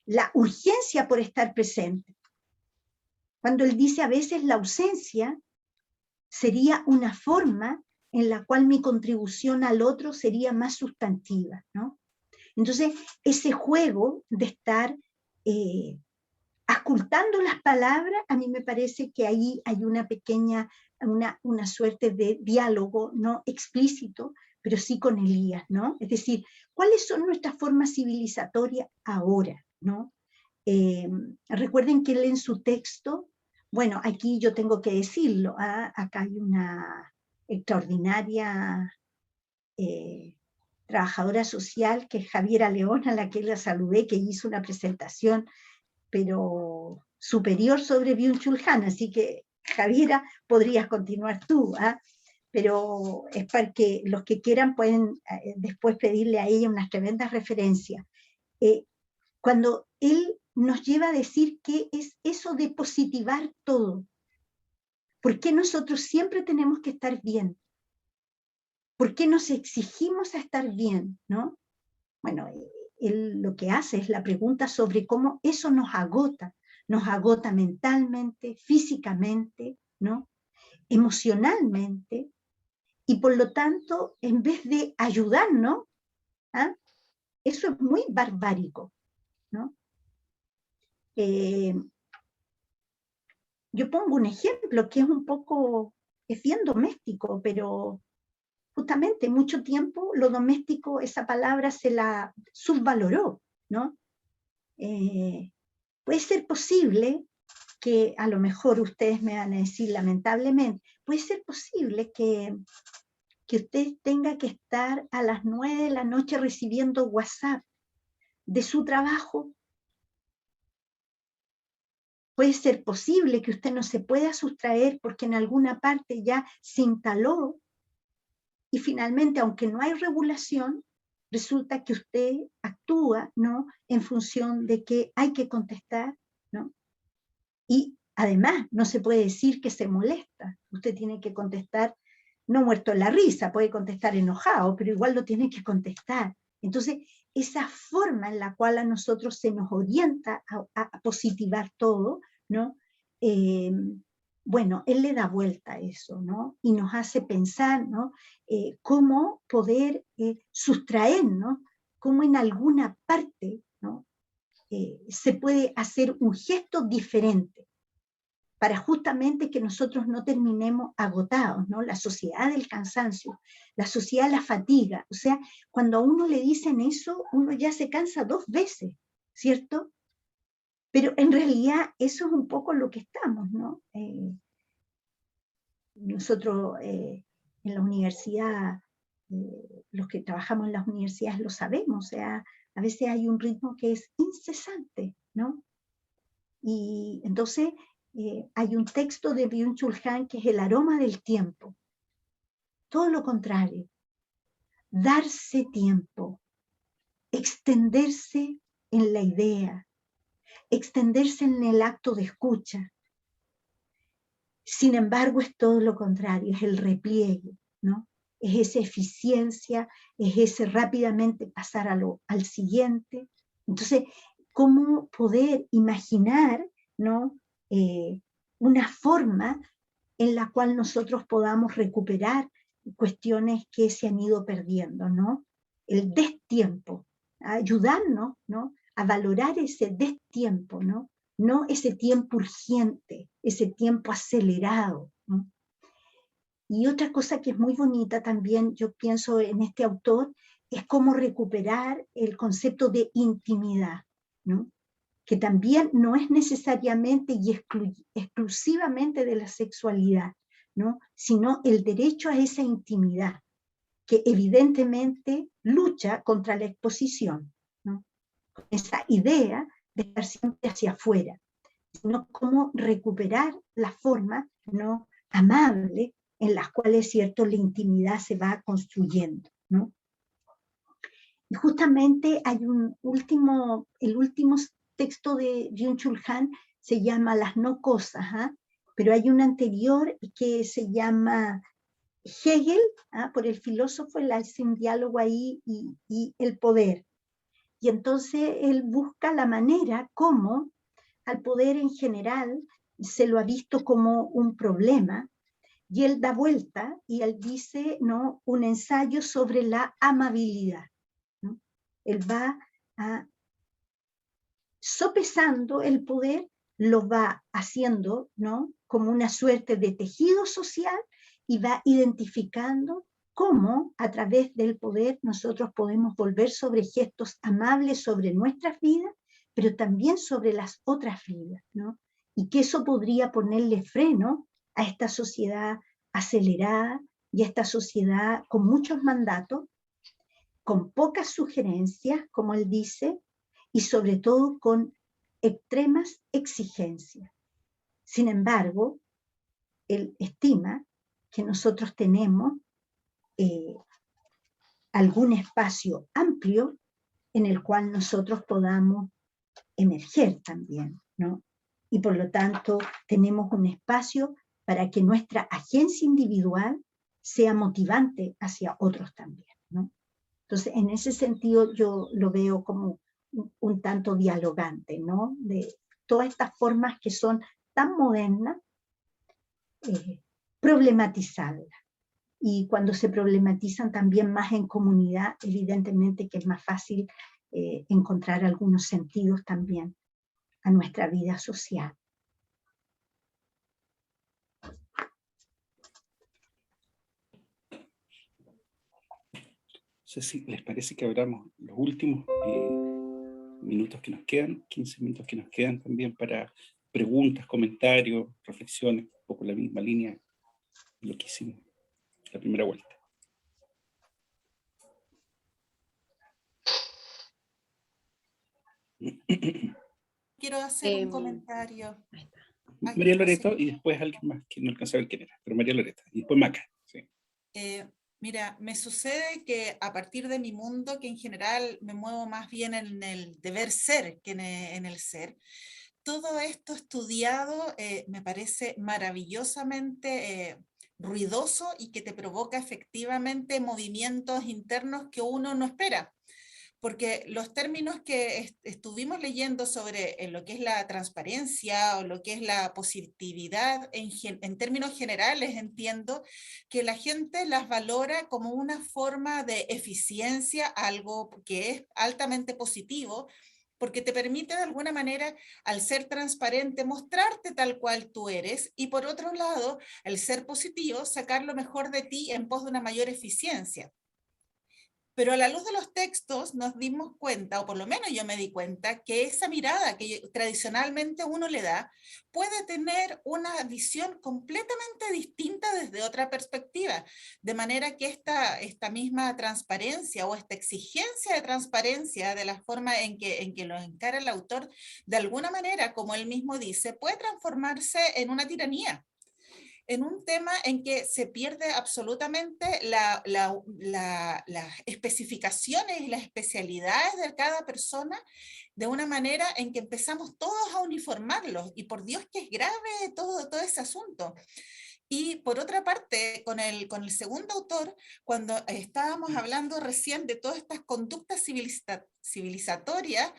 la urgencia por estar presente. Cuando él dice a veces la ausencia sería una forma en la cual mi contribución al otro sería más sustantiva, ¿no? Entonces, ese juego de estar auscultando las palabras, a mí me parece que ahí hay una pequeña, una suerte de diálogo, no explícito, pero sí con Elías, ¿no? Es decir, ¿cuáles son nuestras formas civilizatorias ahora, ¿no? Recuerden que él en su texto, bueno, aquí yo tengo que decirlo, acá hay una extraordinaria trabajadora social que es Javiera León, a la que la saludé, que hizo una presentación pero superior sobre Byung-Chul Han, así que Javiera, podrías continuar tú, pero es para que los que quieran pueden después pedirle a ella unas tremendas referencias. Cuando él nos lleva a decir qué es eso de positivar todo, ¿por qué nosotros siempre tenemos que estar bien? ¿Por qué nos exigimos a estar bien, no? Bueno, él lo que hace es la pregunta sobre cómo eso nos agota mentalmente, físicamente, ¿no?, emocionalmente, y por lo tanto, en vez de ayudarnos, eso es muy barbárico, ¿no? Yo pongo un ejemplo que es un poco, es bien doméstico, pero justamente mucho tiempo lo doméstico, esa palabra se la subvaloró, ¿no? Puede ser posible que, a lo mejor ustedes me van a decir lamentablemente, puede ser posible que usted tenga que estar a las 9 de la noche recibiendo WhatsApp de su trabajo. Puede ser posible que usted no se pueda sustraer porque en alguna parte ya se instaló y finalmente, aunque no hay regulación, resulta que usted actúa, ¿no?, en función de que hay que contestar, ¿no? Y además no se puede decir que se molesta, usted tiene que contestar no muerto en la risa, puede contestar enojado, pero igual lo tiene que contestar. Entonces, esa forma en la cual a nosotros se nos orienta a positivar todo, ¿no? Bueno, él le da vuelta a eso, ¿no? Y nos hace pensar, ¿no?, cómo poder sustraernos, cómo en alguna parte, ¿no?, se puede hacer un gesto diferente para justamente que nosotros no terminemos agotados, ¿no? La sociedad del cansancio, la sociedad de la fatiga. O sea, cuando a uno le dicen eso, uno ya se cansa 2 veces, ¿cierto? Pero en realidad eso es un poco lo que estamos, ¿no? Nosotros en la universidad, los que trabajamos en las universidades lo sabemos, o sea, a veces hay un ritmo que es incesante, ¿no? Y entonces hay un texto de Byung-Chul Han que es El aroma del tiempo. Todo lo contrario, darse tiempo, extenderse en la idea, extenderse en el acto de escucha. Sin embargo, es todo lo contrario, es el repliegue, ¿no? Es esa eficiencia, es ese rápidamente pasar al siguiente. Entonces, ¿cómo poder imaginar, ¿no? Una forma en la cual nosotros podamos recuperar cuestiones que se han ido perdiendo, ¿no? El destiempo, ayudarnos, ¿no? A valorar ese destiempo, ¿no? No ese tiempo urgente, ese tiempo acelerado, ¿no? Y otra cosa que es muy bonita también, yo pienso en este autor, es cómo recuperar el concepto de intimidad, ¿no? Que también no es necesariamente y exclusivamente de la sexualidad, ¿no? Sino el derecho a esa intimidad, que evidentemente lucha contra la exposición, ¿no? Esa idea de estar siempre hacia afuera, sino cómo recuperar la forma, ¿no? Amable en las cuales, cierto, la intimidad se va construyendo, ¿no? Y justamente hay el último texto de Byung-Chul Han se llama Las no cosas, pero hay un anterior que se llama Hegel, por el filósofo, él hace un diálogo ahí, y el poder. Y entonces él busca la manera como al poder en general se lo ha visto como un problema, y él da vuelta y él dice, ¿no?, un ensayo sobre la amabilidad, ¿no? Él va sopesando el poder, lo va haciendo, ¿no?, como una suerte de tejido social, y va identificando cómo a través del poder nosotros podemos volver sobre gestos amables sobre nuestras vidas, pero también sobre las otras vidas, ¿no? Y que eso podría ponerle freno a esta sociedad acelerada y a esta sociedad con muchos mandatos, con pocas sugerencias, como él dice, y sobre todo con extremas exigencias. Sin embargo, él estima que nosotros tenemos algún espacio amplio en el cual nosotros podamos emerger también, ¿no? Y por lo tanto tenemos un espacio para que nuestra agencia individual sea motivante hacia otros también, ¿no? Entonces, en ese sentido yo lo veo como un tanto dialogante, ¿no? De todas estas formas que son tan modernas, problematizarlas. Y cuando se problematizan también más en comunidad, evidentemente que es más fácil encontrar algunos sentidos también a nuestra vida social. No sé si les parece que abramos los últimos minutos que nos quedan, 15 minutos que nos quedan también para preguntas, comentarios, reflexiones, un poco la misma línea de lo que hicimos la primera vuelta. Quiero hacer un comentario. María Loreto, y después alguien más que no alcanza a ver quién era, pero María Loreto, y después Maca. Sí. Mira, me sucede que a partir de mi mundo, que en general me muevo más bien en el deber ser que en el ser, todo esto estudiado me parece maravillosamente ruidoso y que te provoca efectivamente movimientos internos que uno no espera. Porque los términos que estuvimos leyendo sobre lo que es la transparencia o lo que es la positividad, en términos generales entiendo que la gente las valora como una forma de eficiencia, algo que es altamente positivo, porque te permite de alguna manera, al ser transparente, mostrarte tal cual tú eres, y por otro lado, al ser positivo, sacar lo mejor de ti en pos de una mayor eficiencia. Pero a la luz de los textos nos dimos cuenta, o por lo menos yo me di cuenta, que esa mirada que tradicionalmente uno le da puede tener una visión completamente distinta desde otra perspectiva. De manera que esta misma transparencia o esta exigencia de transparencia de la forma en que lo encara el autor, de alguna manera, como él mismo dice, puede transformarse en una tiranía. en un tema en que se pierde absolutamente las especificaciones y las especialidades de cada persona, de una manera en que empezamos todos a uniformarlos, y por Dios que es grave todo ese asunto. Y por otra parte, con el segundo autor, cuando estábamos hablando recién de todas estas conductas civilizatorias,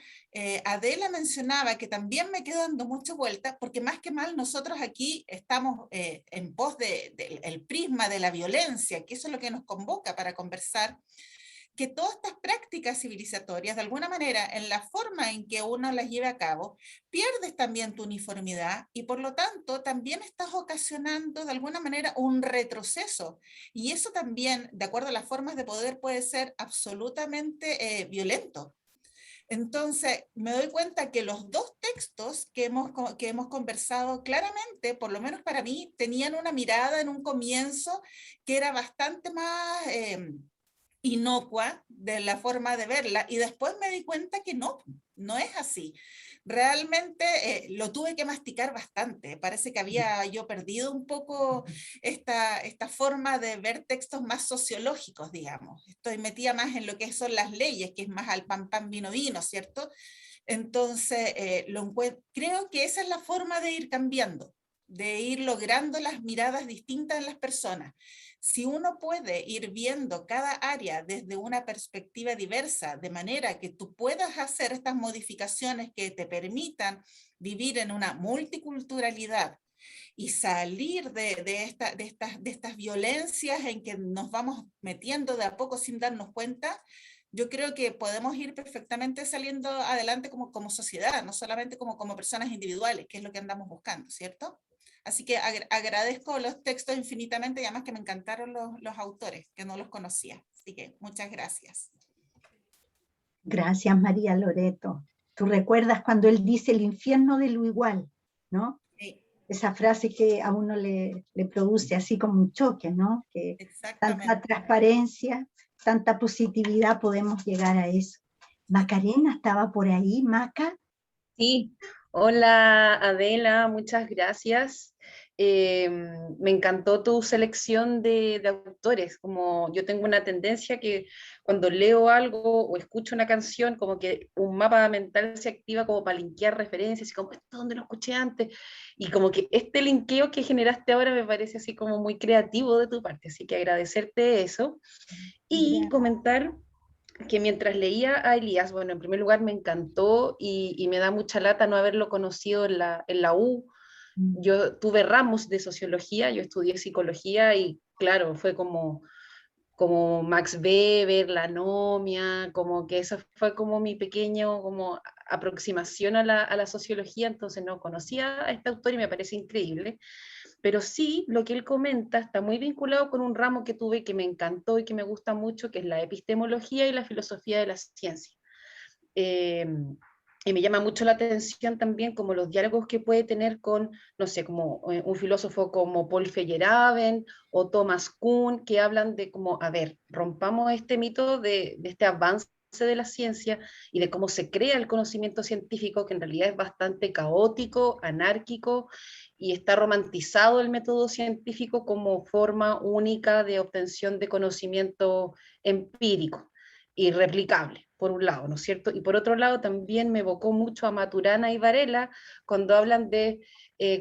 Adela mencionaba, que también me quedo dando mucha vuelta, porque más que mal nosotros aquí estamos en pos del prisma de la violencia, que eso es lo que nos convoca para conversar, que todas estas prácticas civilizatorias, de alguna manera, en la forma en que uno las lleva a cabo, pierdes también tu uniformidad, y por lo tanto también estás ocasionando de alguna manera un retroceso. Y eso también, de acuerdo a las formas de poder, puede ser absolutamente violento. Entonces, me doy cuenta que los dos textos que hemos conversado claramente, por lo menos para mí, tenían una mirada en un comienzo que era bastante más inocua de la forma de verla, y después me di cuenta que no es así. Realmente lo tuve que masticar bastante. Parece que había yo perdido un poco esta forma de ver textos más sociológicos, digamos. Estoy metida más en lo que son las leyes, que es más al pan, pan, vino, vino, ¿cierto? Entonces, creo que esa es la forma de ir cambiando, de ir logrando las miradas distintas en las personas. Si uno puede ir viendo cada área desde una perspectiva diversa, de manera que tú puedas hacer estas modificaciones que te permitan vivir en una multiculturalidad y salir de estas violencias en que nos vamos metiendo de a poco sin darnos cuenta, yo creo que podemos ir perfectamente saliendo adelante como sociedad, no solamente como personas individuales, que es lo que andamos buscando, ¿cierto? Así que agradezco los textos infinitamente, y además que me encantaron los autores, que no los conocía. Así que muchas gracias. Gracias, María Loreto. Tú recuerdas cuando él dice el infierno de lo igual, ¿no? Sí. Esa frase que a uno le produce así como un choque, ¿no? Que tanta transparencia, tanta positividad, podemos llegar a eso. Macarena estaba por ahí, Maca. Sí, hola Adela, muchas gracias. Me encantó tu selección de autores. Como yo tengo una tendencia que cuando leo algo o escucho una canción, como que un mapa mental se activa como para linkear referencias, y como, ¿esto dónde lo escuché antes? Y como que este linkeo que generaste ahora me parece así como muy creativo de tu parte, así que agradecerte eso. Y comentar que mientras leía a Elías, bueno, en primer lugar me encantó, y me da mucha lata no haberlo conocido en la U. Yo tuve ramos de sociología, yo estudié psicología, y claro, fue como Max Weber, la anomia, como que eso fue como mi pequeño como aproximación a la sociología, entonces no conocía a este autor y me parece increíble. Pero sí, lo que él comenta está muy vinculado con un ramo que tuve que me encantó y que me gusta mucho, que es la epistemología y la filosofía de la ciencia. Y me llama mucho la atención también como los diálogos que puede tener con, no sé, como un filósofo como Paul Feyerabend o Thomas Kuhn, que hablan de como, a ver, rompamos este mito de este avance de la ciencia y de cómo se crea el conocimiento científico, que en realidad es bastante caótico, anárquico, y está romantizado el método científico como forma única de obtención de conocimiento empírico y replicable, por un lado, ¿no es cierto? Y por otro lado también me evocó mucho a Maturana y Varela cuando hablan de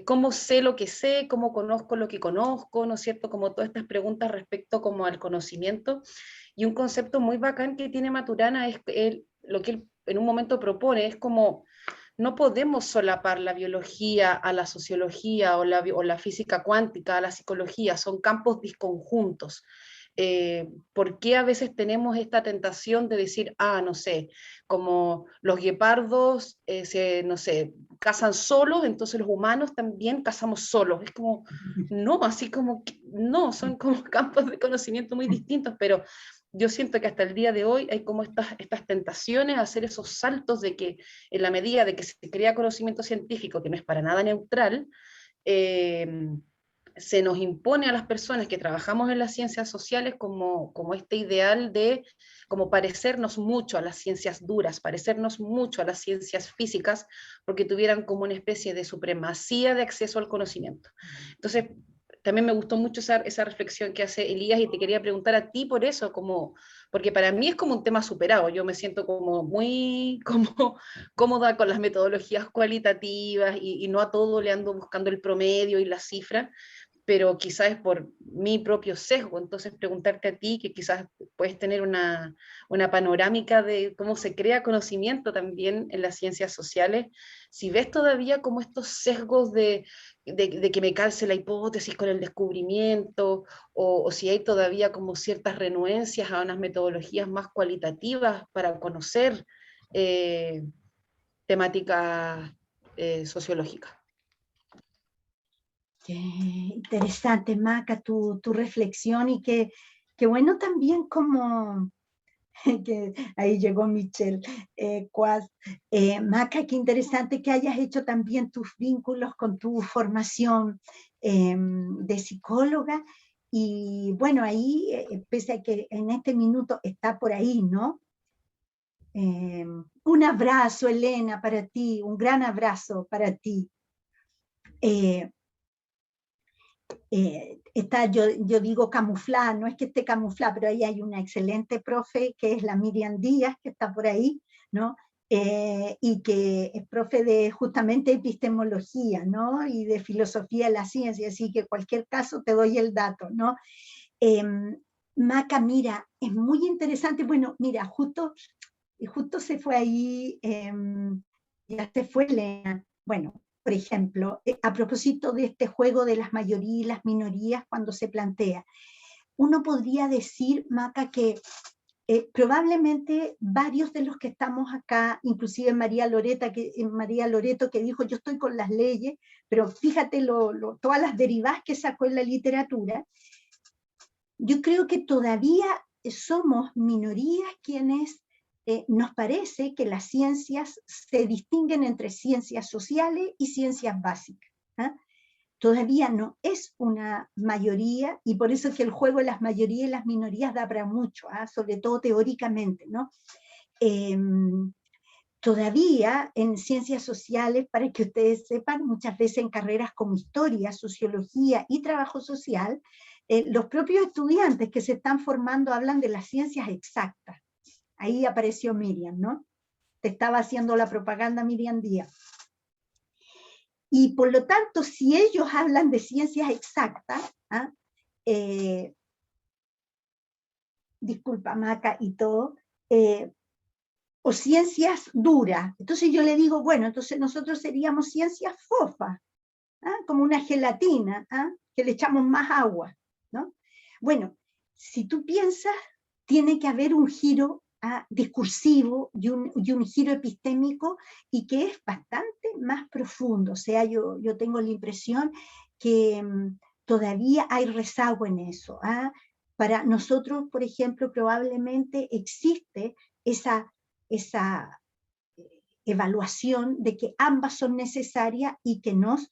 cómo sé lo que sé, cómo conozco lo que conozco, ¿no es cierto? Como todas estas preguntas respecto como al conocimiento. Y un concepto muy bacán que tiene Maturana es lo que él en un momento propone, es como no podemos solapar la biología a la sociología o la física cuántica a la psicología, son campos disconjuntos. ¿Por qué a veces tenemos esta tentación de decir, no sé, como los guepardos, no sé, cazan solos, entonces los humanos también cazamos solos? Es como, no, así como, no, son como campos de conocimiento muy distintos, pero yo siento que hasta el día de hoy hay como estas tentaciones a hacer esos saltos de que en la medida de que se crea conocimiento científico, que no es para nada neutral, se nos impone a las personas que trabajamos en las ciencias sociales como este ideal de como parecernos mucho a las ciencias duras, parecernos mucho a las ciencias físicas, porque tuvieran como una especie de supremacía de acceso al conocimiento. Entonces, también me gustó mucho esa reflexión que hace Elías, y te quería preguntar a ti por eso, porque para mí es como un tema superado. Yo me siento como muy cómoda con las metodologías cualitativas, y no a todo le ando buscando el promedio y las cifras, pero quizás es por mi propio sesgo. Entonces preguntarte a ti, que quizás puedes tener una panorámica de cómo se crea conocimiento también en las ciencias sociales, si ves todavía como estos sesgos de que me calce la hipótesis con el descubrimiento, o si hay todavía como ciertas renuencias a unas metodologías más cualitativas para conocer temáticas sociológicas. Qué interesante, Maca, tu reflexión, y qué bueno también como, que ahí llegó Michelle Cuas. Maca, qué interesante que hayas hecho también tus vínculos con tu formación de psicóloga, y bueno, ahí, pese a que en este minuto está por ahí, ¿no? Un abrazo, Elena, para ti, un gran abrazo para ti. Está, yo digo camuflada, no es que esté camuflada, pero ahí hay una excelente profe que es la Miriam Díaz, que está por ahí, ¿no? Y que es profe de justamente epistemología, ¿no? Y de filosofía de la ciencia, así que en cualquier caso te doy el dato, ¿no? Maca, mira, es muy interesante. Bueno, mira, justo se fue ahí, ya se fue Elena. Bueno, por ejemplo, a propósito de este juego de las mayorías y las minorías cuando se plantea, uno podría decir, Maca, que probablemente varios de los que estamos acá, inclusive María Loreto, que dijo, yo estoy con las leyes, pero fíjate todas las derivadas que sacó en la literatura, yo creo que todavía somos minorías quienes nos parece que las ciencias se distinguen entre ciencias sociales y ciencias básicas. Todavía no es una mayoría, y por eso es que el juego de las mayorías y las minorías da para mucho, sobre todo teóricamente, ¿no? Todavía en ciencias sociales, para que ustedes sepan, muchas veces en carreras como historia, sociología y trabajo social, los propios estudiantes que se están formando hablan de las ciencias exactas. Ahí apareció Miriam, ¿no? Te estaba haciendo la propaganda Miriam Díaz. Y por lo tanto, si ellos hablan de ciencias exactas, disculpa, Maca y todo, o ciencias duras, entonces yo le digo, bueno, entonces nosotros seríamos ciencias fofas, como una gelatina, que le echamos más agua, ¿no? Bueno, si tú piensas, tiene que haber un giro discursivo y un giro epistémico, y que es bastante más profundo. O sea, yo tengo la impresión que todavía hay rezago en eso. Para nosotros, por ejemplo, probablemente existe esa evaluación de que ambas son necesarias y que nos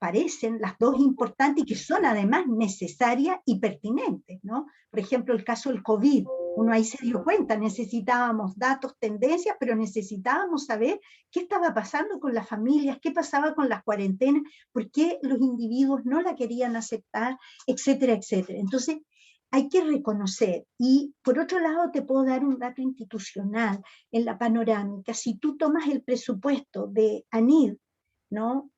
parecen las dos importantes, y que son además necesarias y pertinentes, ¿no? Por ejemplo, el caso del COVID, uno ahí se dio cuenta, necesitábamos datos, tendencias, pero necesitábamos saber qué estaba pasando con las familias, qué pasaba con las cuarentenas, por qué los individuos no la querían aceptar, etcétera, etcétera. Entonces, hay que reconocer. Y por otro lado, te puedo dar un dato institucional en la panorámica. Si tú tomas el presupuesto de ANID, ¿no?,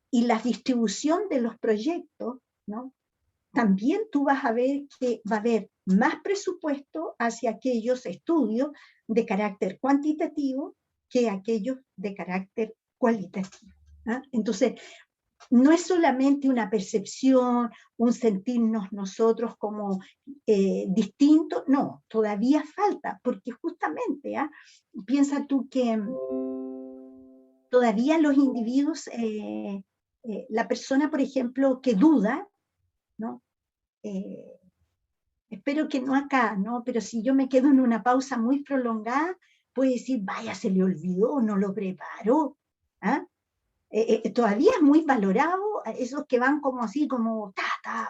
y la distribución de los proyectos, ¿no?, también tú vas a ver que va a haber más presupuesto hacia aquellos estudios de carácter cuantitativo que aquellos de carácter cualitativo. Entonces, no es solamente una percepción, un sentirnos nosotros como distintos, no, todavía falta, porque justamente, piensa tú que todavía los individuos, la persona, por ejemplo, que duda, ¿no? Espero que no acá, ¿no? Pero si yo me quedo en una pausa muy prolongada, puede decir, vaya, se le olvidó, no lo preparó. Todavía es muy valorado esos que van como así, como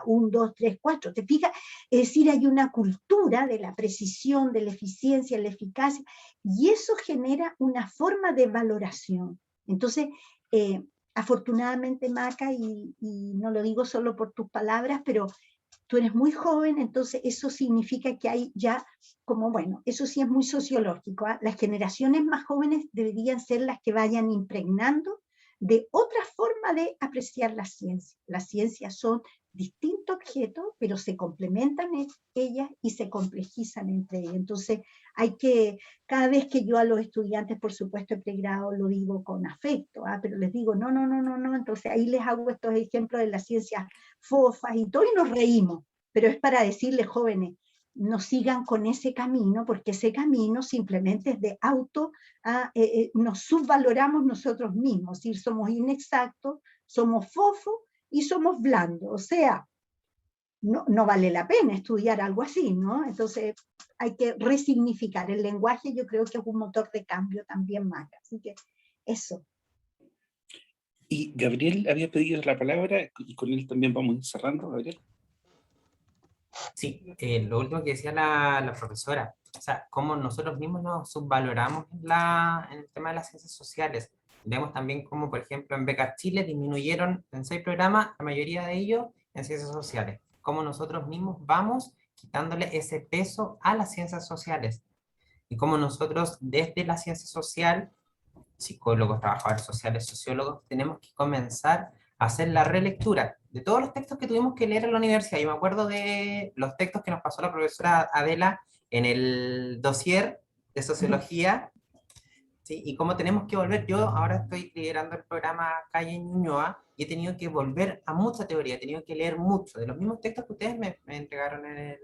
1, 2, 3, 4, ¿te fijas? Es decir, hay una cultura de la precisión, de la eficiencia, la eficacia, y eso genera una forma de valoración. Entonces, afortunadamente, Maca, y no lo digo solo por tus palabras, pero tú eres muy joven, entonces eso significa que hay ya, como bueno, eso sí es muy sociológico, ¿eh? Las generaciones más jóvenes deberían ser las que vayan impregnando de otra forma de apreciar la ciencia. Las ciencias son distintos objetos, pero se complementan ellas y se complejizan entre ellas. Entonces, hay que, cada vez que yo a los estudiantes, por supuesto, de pregrado, lo digo con afecto, ¿ah? Pero les digo, no, entonces ahí les hago estos ejemplos de las ciencias fofas y todo, y nos reímos, pero es para decirles, jóvenes, no sigan con ese camino, porque ese camino simplemente es de nos subvaloramos nosotros mismos, es decir, somos inexactos, somos fofos y somos blandos, o sea, no vale la pena estudiar algo así, ¿no? Entonces hay que resignificar el lenguaje, yo creo que es un motor de cambio también más, así que eso. Y Gabriel había pedido la palabra, y con él también vamos a ir cerrando, Gabriel. Sí, lo último que decía la profesora, o sea, cómo nosotros mismos nos subvaloramos en el tema de las ciencias sociales. Vemos también cómo, por ejemplo, en Becas Chile disminuyeron en 6 programas, la mayoría de ellos en ciencias sociales. Cómo nosotros mismos vamos quitándole ese peso a las ciencias sociales. Y cómo nosotros, desde la ciencia social, psicólogos, trabajadores sociales, sociólogos, tenemos que comenzar a hacer la relectura de todos los textos que tuvimos que leer en la universidad. Yo me acuerdo de los textos que nos pasó la profesora Adela en el dossier de sociología, ¿sí? Y cómo tenemos que volver. Yo ahora estoy liderando el programa Calle en Ñuñoa y he tenido que volver a mucha teoría, he tenido que leer mucho de los mismos textos que ustedes me entregaron en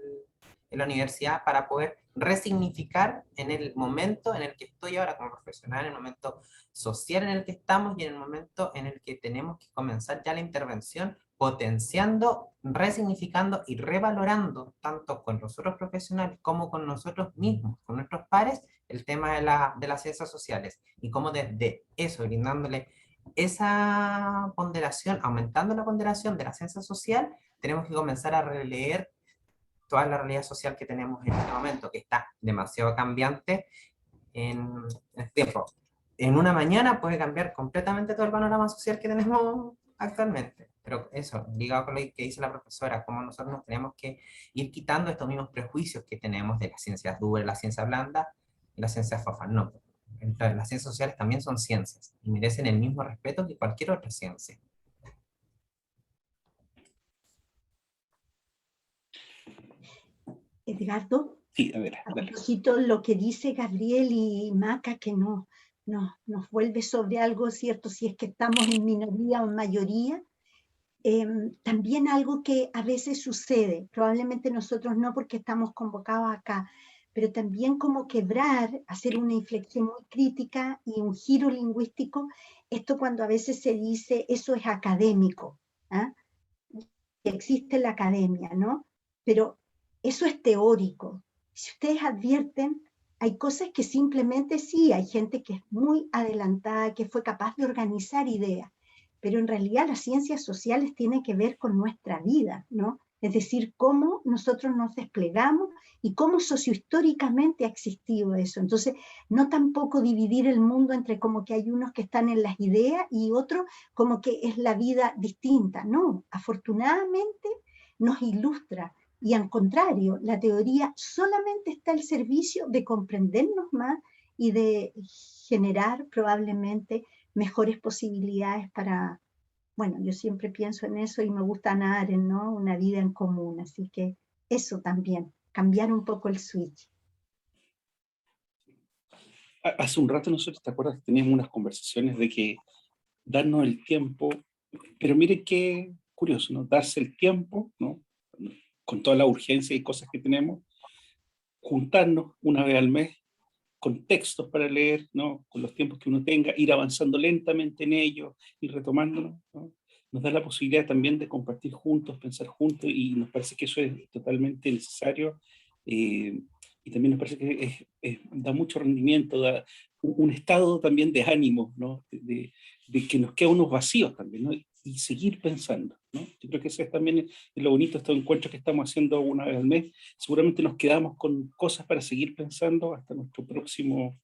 la universidad para poder resignificar en el momento en el que estoy ahora como profesional, en el momento social en el que estamos y en el momento en el que tenemos que comenzar ya la intervención, potenciando, resignificando y revalorando tanto con los otros profesionales como con nosotros mismos, con nuestros pares, el tema de las ciencias sociales y cómo desde eso, brindándole esa ponderación, aumentando la ponderación de la ciencia social, tenemos que comenzar a releer toda la realidad social que tenemos en este momento, que está demasiado cambiante en este tiempo. En una mañana puede cambiar completamente todo el panorama social que tenemos actualmente. Pero eso, ligado con lo que dice la profesora, cómo nosotros nos tenemos que ir quitando estos mismos prejuicios que tenemos de las ciencias duras, la ciencia blanda y las ciencias fofas. No, las ciencias sociales también son ciencias y merecen el mismo respeto que cualquier otra ciencia. Edgardo, sí, a ver, a propósito lo que dice Gabriel y Maca, que nos vuelve sobre algo, ¿cierto? Si es que estamos en minoría o en mayoría, también algo que a veces sucede, probablemente nosotros no porque estamos convocados acá, pero también como quebrar, hacer una inflexión muy crítica y un giro lingüístico, esto cuando a veces se dice, eso es académico, ¿eh? Existe la academia, ¿no? Pero eso es teórico. Si ustedes advierten, hay cosas que simplemente sí, hay gente que es muy adelantada, que fue capaz de organizar ideas, pero en realidad las ciencias sociales tienen que ver con nuestra vida, ¿no? Es decir, cómo nosotros nos desplegamos y cómo sociohistóricamente ha existido eso. Entonces, no tampoco dividir el mundo entre como que hay unos que están en las ideas y otros como que es la vida distinta. No, afortunadamente nos ilustra. Y al contrario, la teoría solamente está al servicio de comprendernos más y de generar probablemente mejores posibilidades para, bueno, yo siempre pienso en eso y me gusta Hannah Arendt, ¿no? Una vida en común, así que eso también, cambiar un poco el switch. Hace un rato nosotros, ¿te acuerdas? Teníamos unas conversaciones de que darnos el tiempo, pero miren qué curioso, ¿no? Darse el tiempo, ¿no? Con toda la urgencia y cosas que tenemos, juntarnos una vez al mes con textos para leer, ¿no? Con los tiempos que uno tenga, ir avanzando lentamente en ellos, ir retomándonos, ¿no? Nos da la posibilidad también de compartir juntos, pensar juntos, y nos parece que eso es totalmente necesario, y también nos parece que da mucho rendimiento, da un estado también de ánimo, ¿no? De que nos quedan unos vacíos también, ¿no? Y seguir pensando, ¿no? Yo creo que eso es también lo bonito de estos encuentros que estamos haciendo una vez al mes. Seguramente nos quedamos con cosas para seguir pensando hasta nuestro próximo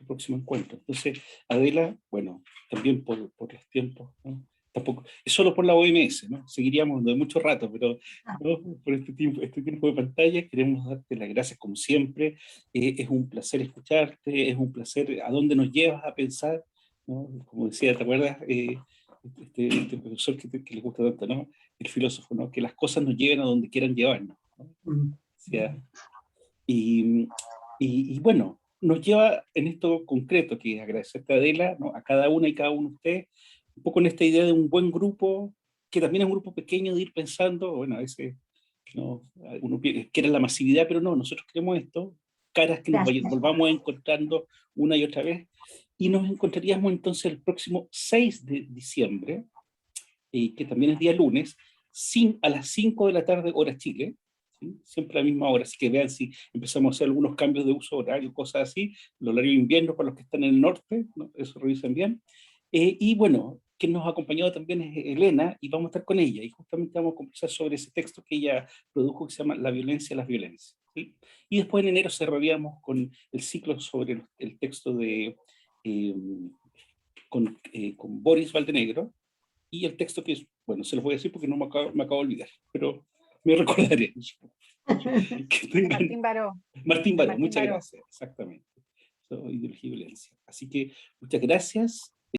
próximo encuentro. Entonces, Adela, bueno, también por los tiempos, ¿no? Tampoco, es solo por la OMS, ¿no? Seguiríamos de mucho rato, pero ¿no? Por este tiempo de pantalla queremos darte las gracias como siempre. Es un placer escucharte, es un placer a dónde nos llevas a pensar, ¿no? Como decía, ¿te acuerdas? Este profesor que le gusta tanto, ¿no? El filósofo, ¿no? Que las cosas nos lleven a donde quieran llevarnos, ¿no? O sea, y bueno, nos lleva en esto concreto, que es agradecerte a Adela, ¿no? A cada una y cada uno de ustedes, un poco en esta idea de un buen grupo, que también es un grupo pequeño de ir pensando, bueno, a veces ¿no? Uno quiere la masividad, pero no, nosotros queremos esto, caras que nos volvamos encontrando una y otra vez, y nos encontraríamos entonces el próximo 6 de diciembre, que también es día lunes, a las 5 de la tarde, hora Chile, ¿sí? Siempre a la misma hora, así que vean si empezamos a hacer algunos cambios de uso horario, cosas así, el horario de invierno para los que están en el norte, ¿no? Eso revisen bien. Y bueno, quien nos ha acompañado también es Elena, y vamos a estar con ella, y justamente vamos a conversar sobre ese texto que ella produjo, que se llama La violencia, las violencias, ¿sí? Y después en enero cerraríamos con el ciclo sobre el texto de, con Boris Valdenegro, y el texto que es, bueno, se los voy a decir porque no me acabo de olvidar, pero me recordaré. Martín Baró. Martín Baró, muchas gracias, exactamente. Ideología y violencia. Así que muchas gracias